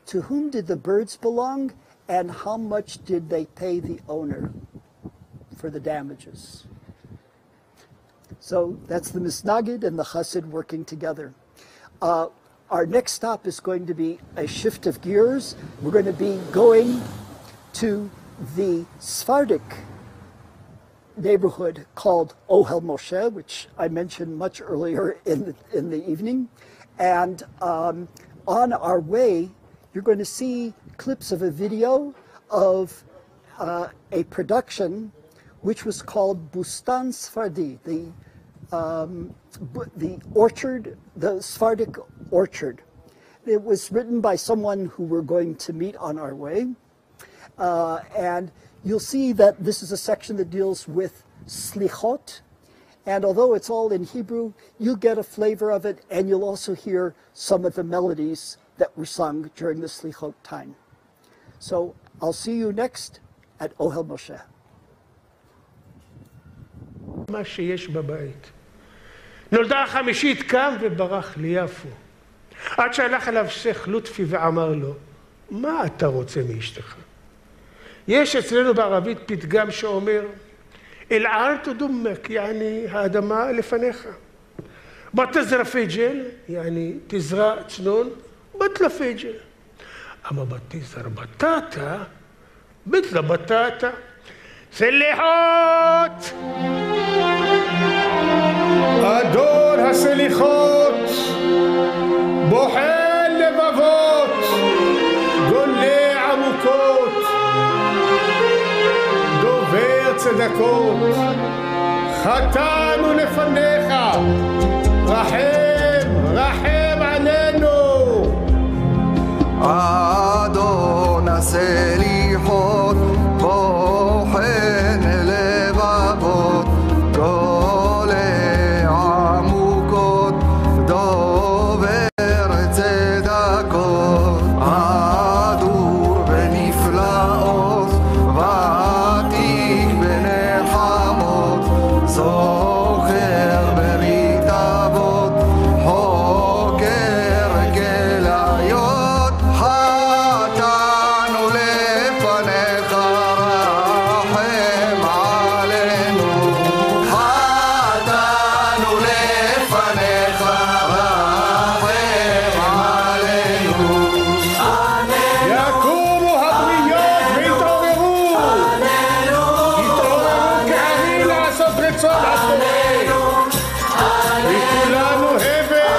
S1: to whom did the birds belong, and how much did they pay the owner for the damages?" So that's the Misnagid and the Chassid working together. Our next stop is going to be a shift of gears. We're going to be going to the Sephardic neighborhood called Ohel Moshe, which I mentioned much earlier in the evening. And on our way, you're going to see clips of a video of a production which was called Bustan Sfardi, the orchard, the Sephardic orchard. It was written by someone who we're going to meet on our way. And you'll see that this is a section that deals with slichot. And although it's all in Hebrew, you'll get a flavor of it, and you'll also hear some of the melodies that were sung during the slichot time. So I'll see you next at Ohel Moshe.
S7: מה שיש בבית. נולדה החמישית, קם וברח ליפו. עד שהלך אליו שייח לוטפי ואמר לו, מה אתה רוצה מאשתך? יש אצלנו בערבית פתגם שאומר, אל ארט דומק, יעני האדמה לפניך. בתזרע פיג'ל, יעני תזרע צנון, בטלה פיג'ל. אבל בתזרע בטטה, בטלה בטטה. סליחות! אדון הסליחות, בוחן לבבות, גולה עמוקות, דובר צדקות, חטאנו לפניך, רחם, רחם עלינו.
S8: אדון הסליחות, בוחן לבבות, גולה עמוקות, דובר צדקות, אדור בנפלאות, ותיק בנחמות, זוכר ברית אבות, חוקר כליות, חטאנו לפניך, רחם עלינו. חטאנו לפניך, רחם עלינו.
S7: יקומו הבריות ויתעוררו. יתעוררו כעמים לעשות רצון הבורא. לכולנו הבל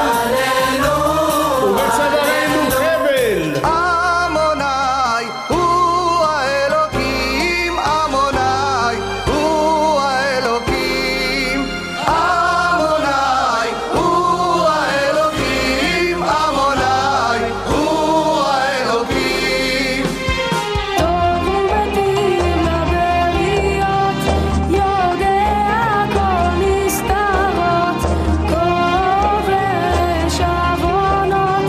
S7: ובצווארנו חבל.
S8: עמוני הוא האלוקים, עמוני הוא האלוקים, עמוני הוא האלוקים, עמוני הוא האלוקים.
S6: טוב ומתאים לבריות, יודע כל נסתרות, כובש עוונות,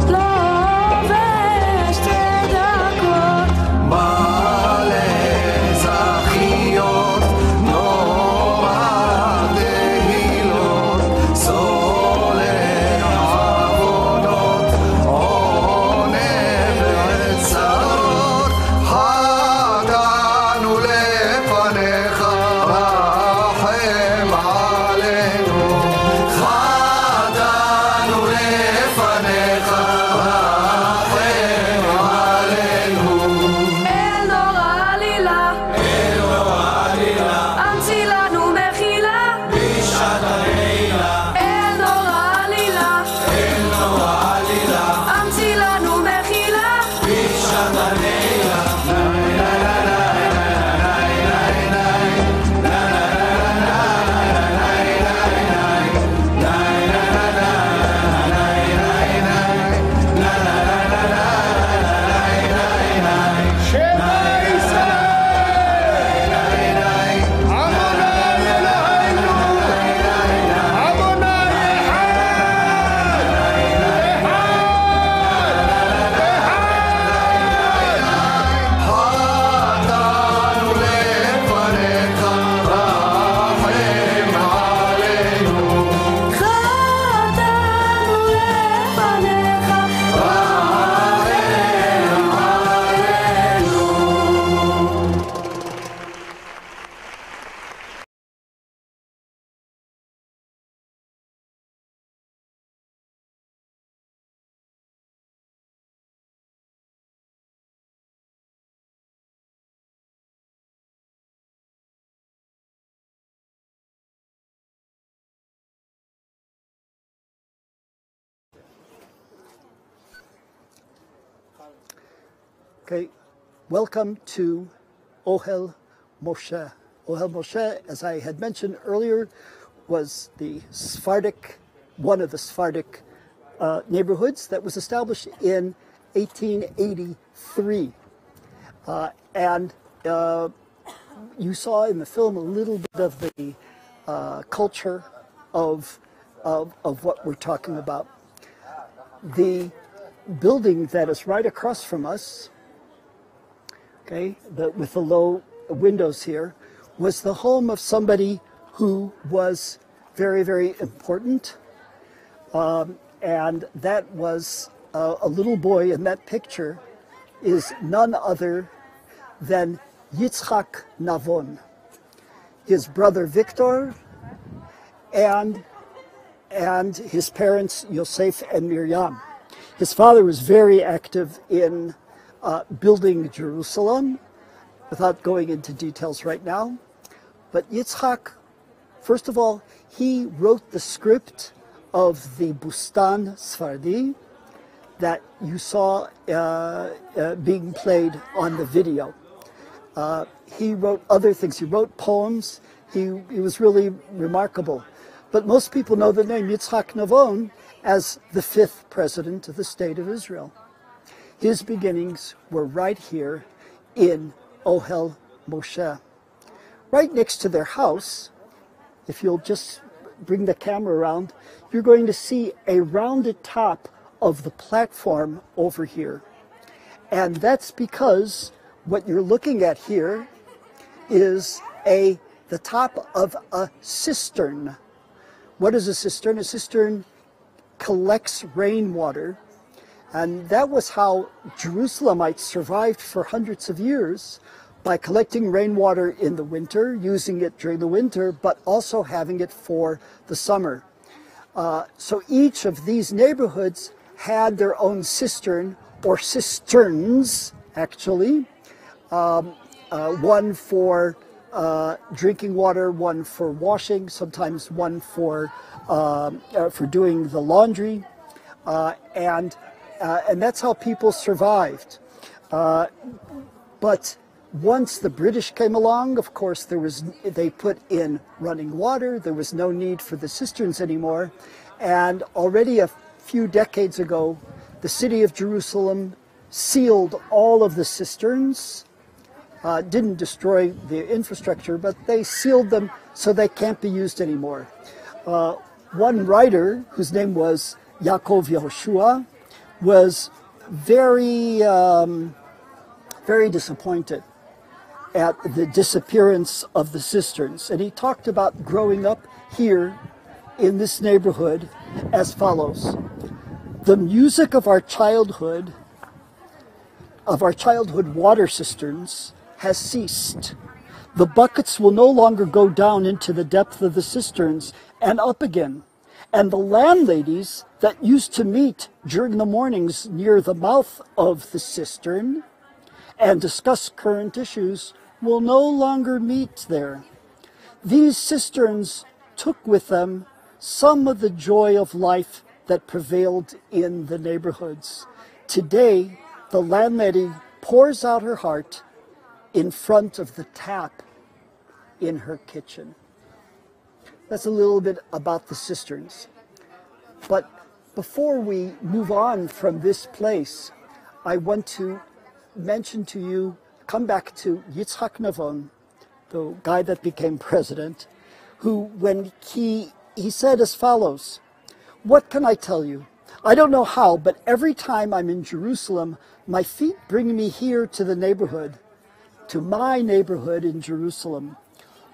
S6: לובש צדקות.
S8: מלא זכיות, נורא תהילות, סולח עוונות, עונה בצרות, חטאנו לפניך, רחם עלינו. חטאנו לפניך, רחם עלינו.
S6: אל נורא עלילה, המציא לנו מחילה, בשעת הלילה. אל נורא עלילה, המציא לנו מחילה, בשעת הלילה.
S7: שמע ישראל, עמוני אלוהינו, עמוני אחד,
S8: חטאנו לפניך, רחם עלינו.
S6: חטאנו לפניך,
S1: Okay, welcome to Ohel Moshe. Ohel Moshe, as I had mentioned earlier, was the Sephardic, one of the Sephardic neighborhoods that was established in 1883. And you saw in the film a little bit of the culture of what we're talking about. The building that is right across from us, okay, with the low windows here, was the home of somebody who was very, very important. And that was a little boy in that picture is none other than Yitzchak Navon, his brother Victor, and his parents Yosef and Miriam. His father was very active in building Jerusalem, without going into details right now. But Yitzchak, first of all, he wrote the script of the Bustan Sfardi that you saw being played on the video. He wrote other things. He wrote poems. He was really remarkable. But most people know the name Yitzchak Navon as the 5th president of the State of Israel. His beginnings were right here in Ohel Moshe. Right next to their house, if you'll just bring the camera around, you're going to see a rounded top of the platform over here. And that's because what you're looking at here is the top of a cistern. What is a cistern? A cistern collects rainwater, and that was how Jerusalemites survived for hundreds of years, by collecting rainwater in the winter, using it during the winter, but also having it for the summer. So each of these neighborhoods had their own cistern, or cisterns, actually. One for drinking water, one for washing, sometimes one for doing the laundry, and that's how people survived. But once the British came along, of course, they put in running water. There was no need for the cisterns anymore. And already a few decades ago, the city of Jerusalem sealed all of the cisterns. Didn't destroy the infrastructure, but they sealed them so they can't be used anymore. One writer, whose name was Yaakov Yehoshua, was very, very disappointed at the disappearance of the cisterns. And he talked about growing up here in this neighborhood as follows: the music of our childhood water cisterns has ceased. The buckets will no longer go down into the depth of the cisterns and up again. And the landladies that used to meet during the mornings near the mouth of the cistern and discuss current issues will no longer meet there. These cisterns took with them some of the joy of life that prevailed in the neighborhoods. Today, the landlady pours out her heart in front of the tap in her kitchen. That's a little bit about the cisterns. But before we move on from this place, I want to mention to you, come back to Yitzchak Navon, the guy that became president, who, when he said as follows: "What can I tell you? I don't know how, but every time I'm in Jerusalem, my feet bring me here to the neighborhood, to my neighborhood in Jerusalem.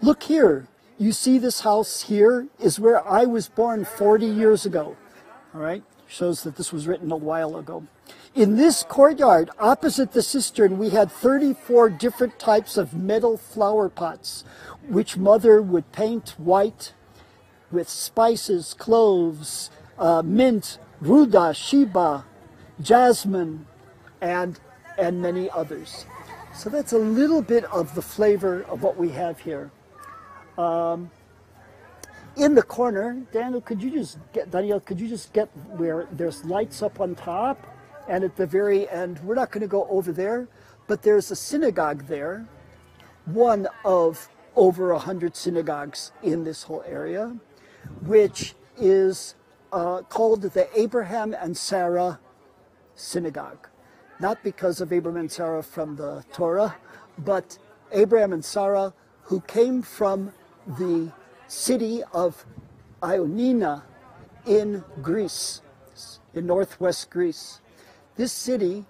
S1: Look here, you see this house here is where I was born 40 years ago." All right, shows that this was written a while ago. "In this courtyard, opposite the cistern, we had 34 different types of metal flower pots, which mother would paint white with spices, cloves, mint, ruda, sheba, jasmine, and many others." So that's a little bit of the flavor of what we have here. In the corner, Daniel, could you just get where there's lights up on top, and at the very end, we're not going to go over there, but there's a synagogue there, one of over 100 synagogues in this whole area, which is called the Abraham and Sarah Synagogue. Not because of Abraham and Sarah from the Torah, but Abraham and Sarah, who came from the city of Ioannina in Greece, in northwest Greece. This city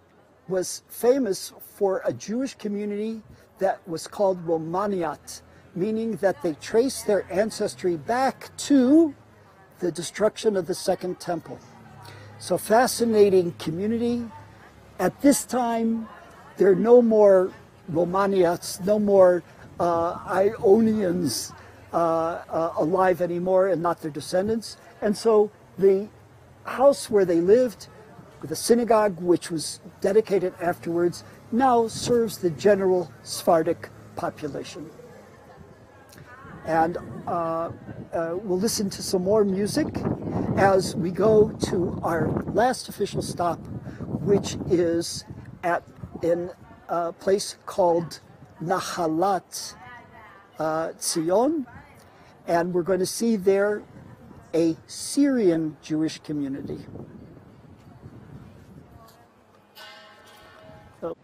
S1: was famous for a Jewish community that was called Romaniat, meaning that they traced their ancestry back to the destruction of the Second Temple. So fascinating community. At this time, there are no more Romanians, no more Ionians alive anymore, and not their descendants. And so the house where they lived, the synagogue, which was dedicated afterwards, now serves the general Sephardic population. And we'll listen to some more music as we go to our last official stop, which is in a place called Nachlaot Zion, and we're going to see there a Syrian Jewish community. So.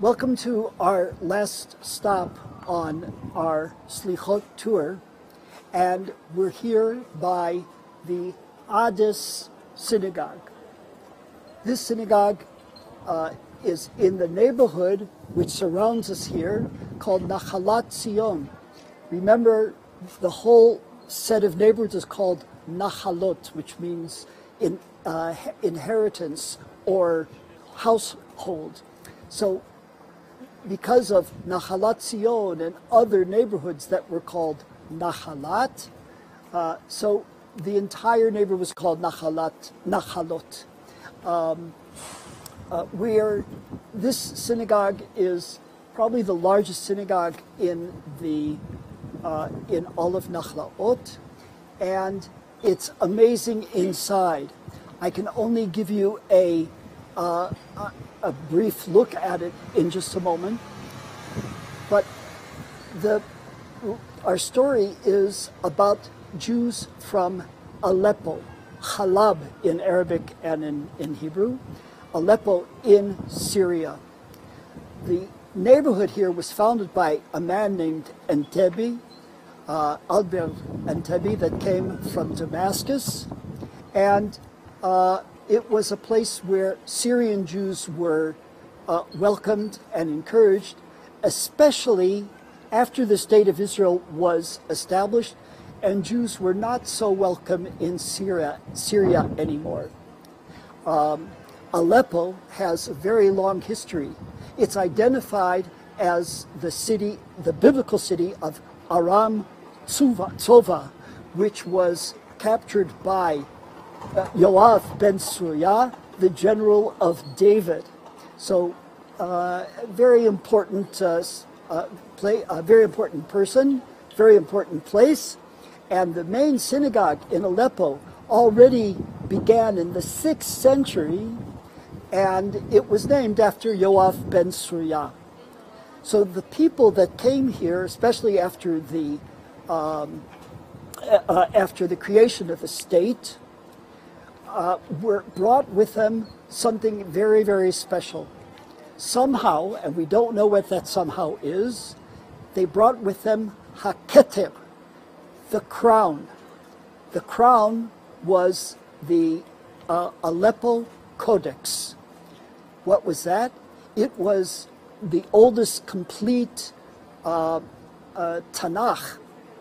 S1: Welcome to our last stop on our slichot tour, and we're here by the Ades synagogue. This synagogue is in the neighborhood which surrounds us here, called Nachlaot. Remember, the whole set of neighborhoods is called Nachlaot, which means inheritance or household. So because of Nachlaot and other neighborhoods that were called Nachlaot, so the entire neighborhood was called Nachlaot. This synagogue is probably the largest synagogue in all of Nachlaot, and it's amazing inside. I can only give you a brief look at it in just a moment, but our story is about Jews from Aleppo, Halab in Arabic and in Hebrew, Aleppo in Syria. The neighborhood here was founded by a man named Entebbe, Albert Entebbe, that came from Damascus, and it was a place where Syrian Jews were welcomed and encouraged, especially after the state of Israel was established and Jews were not so welcome in Syria anymore. Aleppo has a very long history. It's identified as the biblical city of Aram Tzova, which was captured by Yoav ben Surya, the general of David. So, very important very important person, very important place. And the main synagogue in Aleppo already began in the 6th century, and it was named after Yoav ben Surya. So the people that came here, especially after the creation of the state, were brought with them something very, very special. Somehow, and we don't know what that somehow is, they brought with them haketer, the crown. The crown was the Aleppo Codex. What was that? It was the oldest complete Tanakh,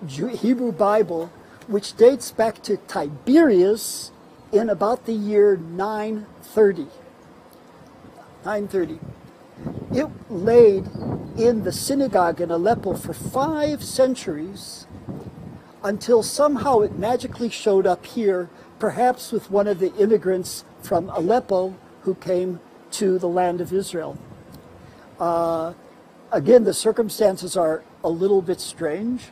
S1: Hebrew Bible, which dates back to Tiberius in about the year 930. 930. It laid in the synagogue in Aleppo for 5 centuries until somehow it magically showed up here, perhaps with one of the immigrants from Aleppo who came to the land of Israel. Again, the circumstances are a little bit strange,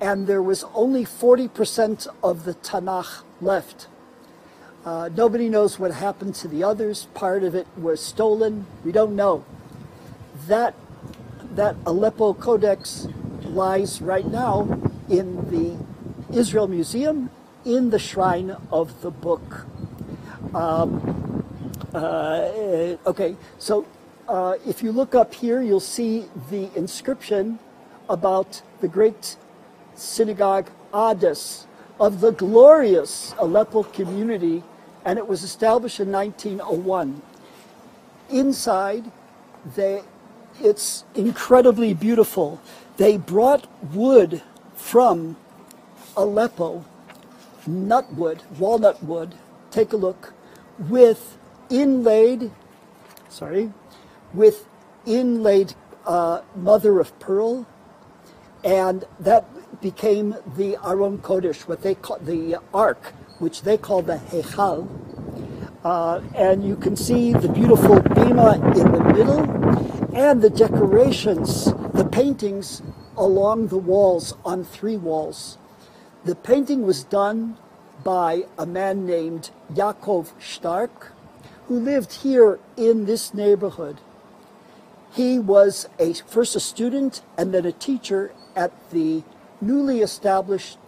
S1: and there was only 40% of the Tanakh left. Nobody knows what happened to the others. Part of it was stolen. We don't know. That Aleppo Codex lies right now in the Israel Museum in the Shrine of the Book. Okay, so if you look up here, you'll see the inscription about the great synagogue Ades of the glorious Aleppo community, and it was established in 1901. Inside, it's incredibly beautiful. They brought wood from Aleppo, walnut wood, take a look, with inlaid mother of pearl, and that became the Aron Kodesh, what they call the Ark, which they call the Heichal. And you can see the beautiful bima in the middle, and the decorations, the paintings along the walls, on 3 walls. The painting was done by a man named Yaakov Stark, who lived here in this neighborhood. He was first a student and then a teacher at the newly established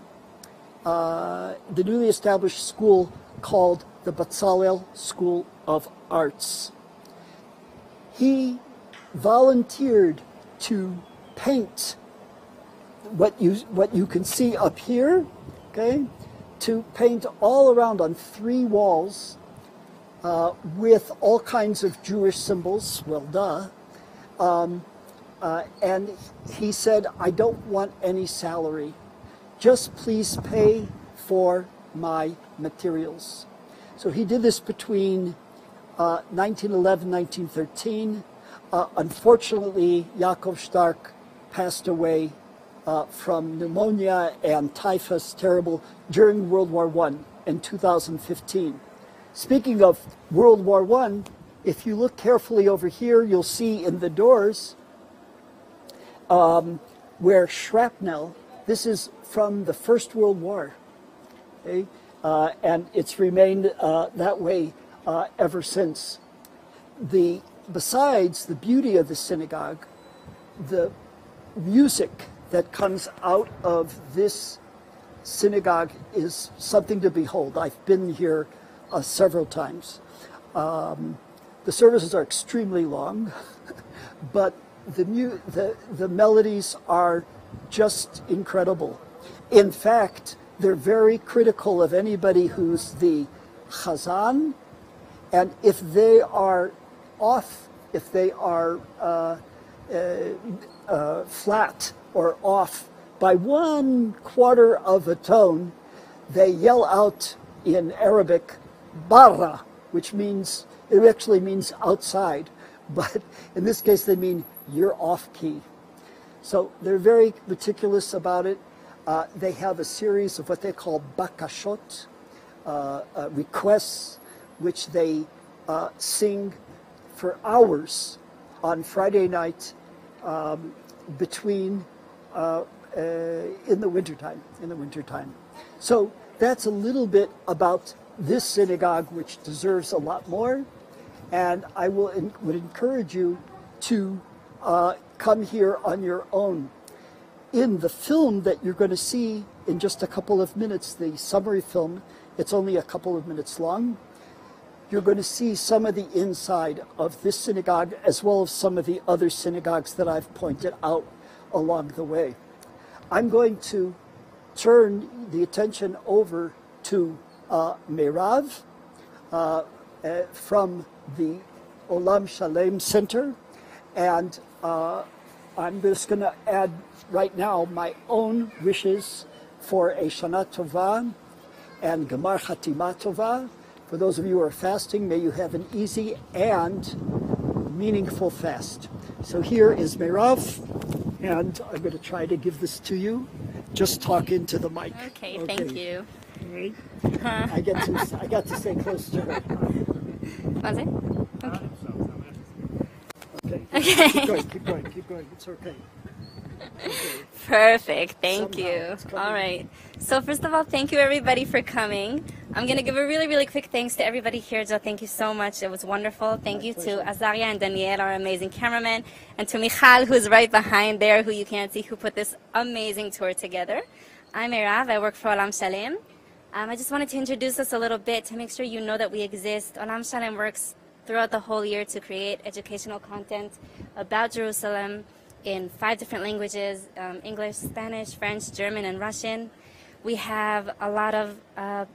S1: school called the Batzalel School of Arts. He volunteered to paint what you can see up here, okay, to paint all around on 3 walls with all kinds of Jewish symbols. Well, duh. And he said, I don't want any salary. Just please pay for my materials. So he did this between 1911, 1913. Unfortunately, Yaakov Stark passed away from pneumonia and typhus, terrible, during World War I in 2015. Speaking of World War I, if you look carefully over here, you'll see in the doors where shrapnel, this is from the First World War, okay? And it's remained that way ever since. Besides the beauty of the synagogue, the music that comes out of this synagogue is something to behold. I've been here several times. The services are extremely long, but the melodies are just incredible. In fact, they're very critical of anybody who's the chazan, and if they are off, if they are flat or off by 1/4 of a tone, they yell out in Arabic, barra, which means, it actually means outside, but in this case they mean you're off key. So they're very meticulous about it. They have a series of what they call bakashot, requests, which they sing for hours on Friday night between in the wintertime. So that's a little bit about this synagogue, which deserves a lot more, and I would encourage you to come here on your own. In the film that you're going to see in just a couple of minutes, the summary film, it's only a couple of minutes long, you're going to see some of the inside of this synagogue as well as some of the other synagogues that I've pointed out along the way. I'm going to turn the attention over to Meirav from the Olam Shalem Center, and I'm just going to add right now my own wishes for a Shana Tova and Gemar Chatima Tova. For those of you who are fasting, may you have an easy and meaningful fast. So here is Meirav, and I'm going to try to give this to you. Just talk into the mic.
S9: Okay, thank you.
S1: All right. I got to stay close to her.
S9: Was it? Okay.
S1: Okay. Keep going. It's okay.
S9: Perfect. Thank you. All right. So first of all, thank you everybody for coming. I'm going to give a really, really quick thanks to everybody here. Joe, thank you so much. It was wonderful. Thank you to Azaria and Daniel, our amazing cameraman, and to Michal, who's right behind there, who you can't see, who put this amazing tour together. I'm Meirav. I work for Olam Shalem. I just wanted to introduce us a little bit to make sure you know that we exist. Olam Shalem works throughout the whole year to create educational content about Jerusalem in 5 different languages, English, Spanish, French, German, and Russian. We have a lot of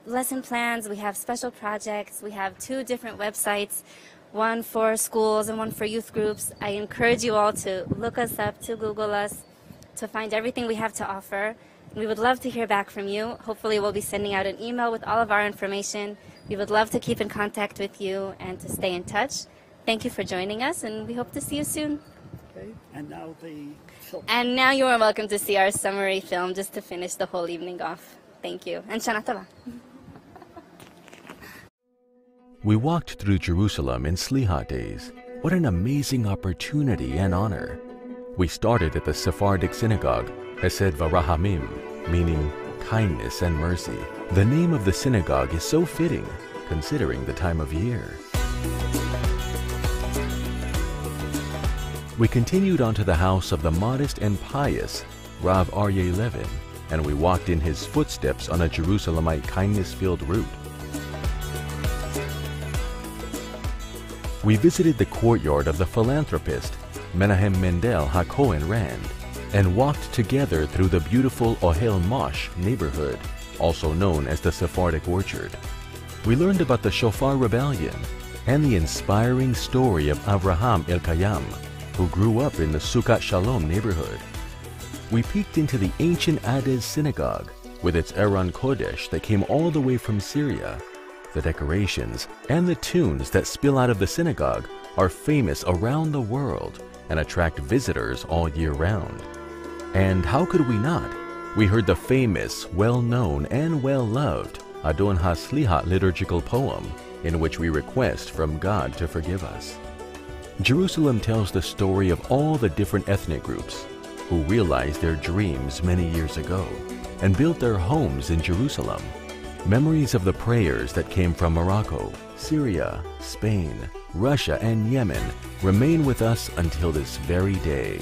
S9: lesson plans. We have special projects. We have 2 different websites, one for schools and one for youth groups. I encourage you all to look us up, to Google us, to find everything we have to offer. We would love to hear back from you. Hopefully we'll be sending out an email with all of our information. We would love to keep in contact with you and to stay in touch. Thank you for joining us, and we hope to see you soon.
S1: Okay, and now the film.
S9: And now you are welcome to see our summary film just to finish the whole evening off. Thank you. And Shana Tova.
S3: We walked through Jerusalem in slichot days. What an amazing opportunity and honor. We started at the Sephardic synagogue, Hesed V'Rahamim, meaning kindness and mercy. The name of the synagogue is so fitting, considering the time of year. We continued on to the house of the modest and pious Rav Aryeh Levin, and we walked in his footsteps on a Jerusalemite kindness-filled route. We visited the courtyard of the philanthropist Menahem Mendel HaKohen ran, and walked together through the beautiful Ohel Mosh neighborhood, also known as the Sephardic Orchard. We learned about the Shofar Rebellion and the inspiring story of Avraham Elkayam, who grew up in the Sukkot Shalom neighborhood. We peeked into the ancient Adez synagogue with its Aron Kodesh that came all the way from Syria. The decorations and the tunes that spill out of the synagogue are famous around the world and attract visitors all year round. And how could we not? We heard the famous, well-known, and well-loved Adon HaSlichot liturgical poem in which we request from God to forgive us. Jerusalem tells the story of all the different ethnic groups who realized their dreams many years ago and built their homes in Jerusalem. Memories of the prayers that came from Morocco, Syria, Spain, Russia, and Yemen remain with us until this very day.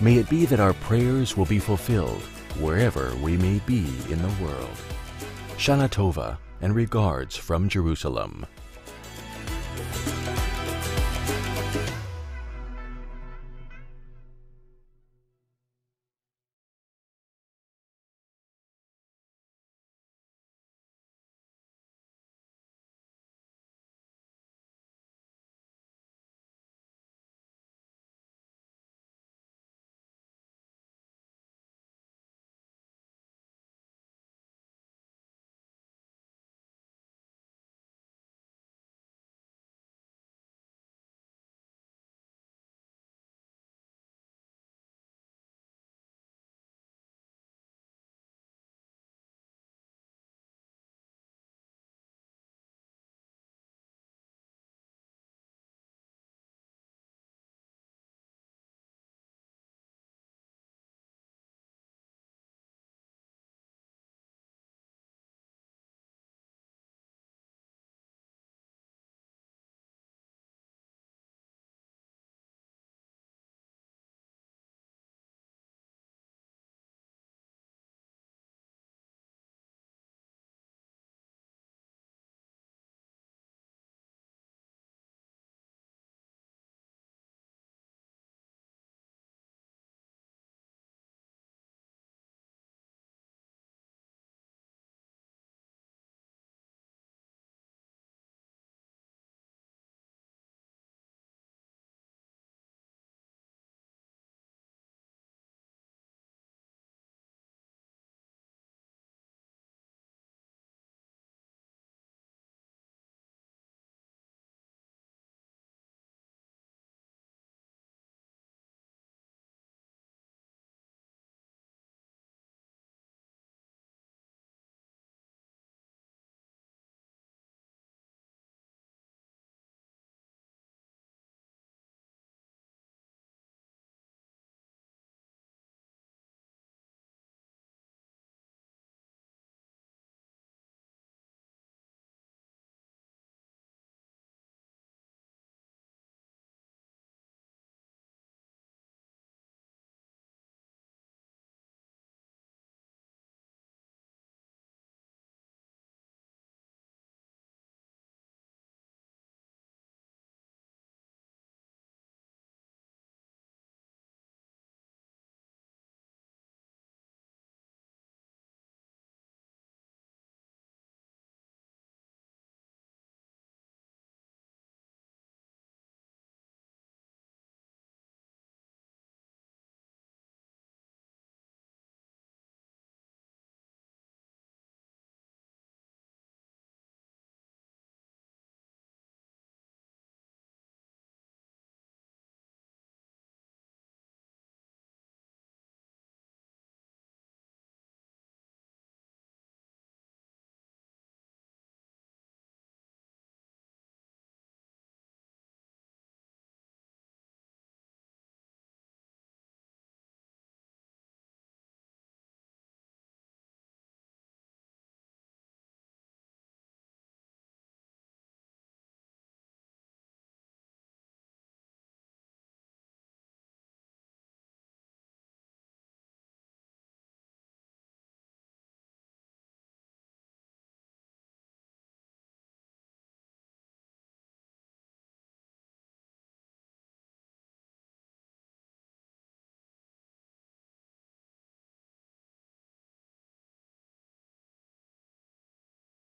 S3: May it be that our prayers will be fulfilled wherever we may be in the world. Shana Tova and regards from Jerusalem.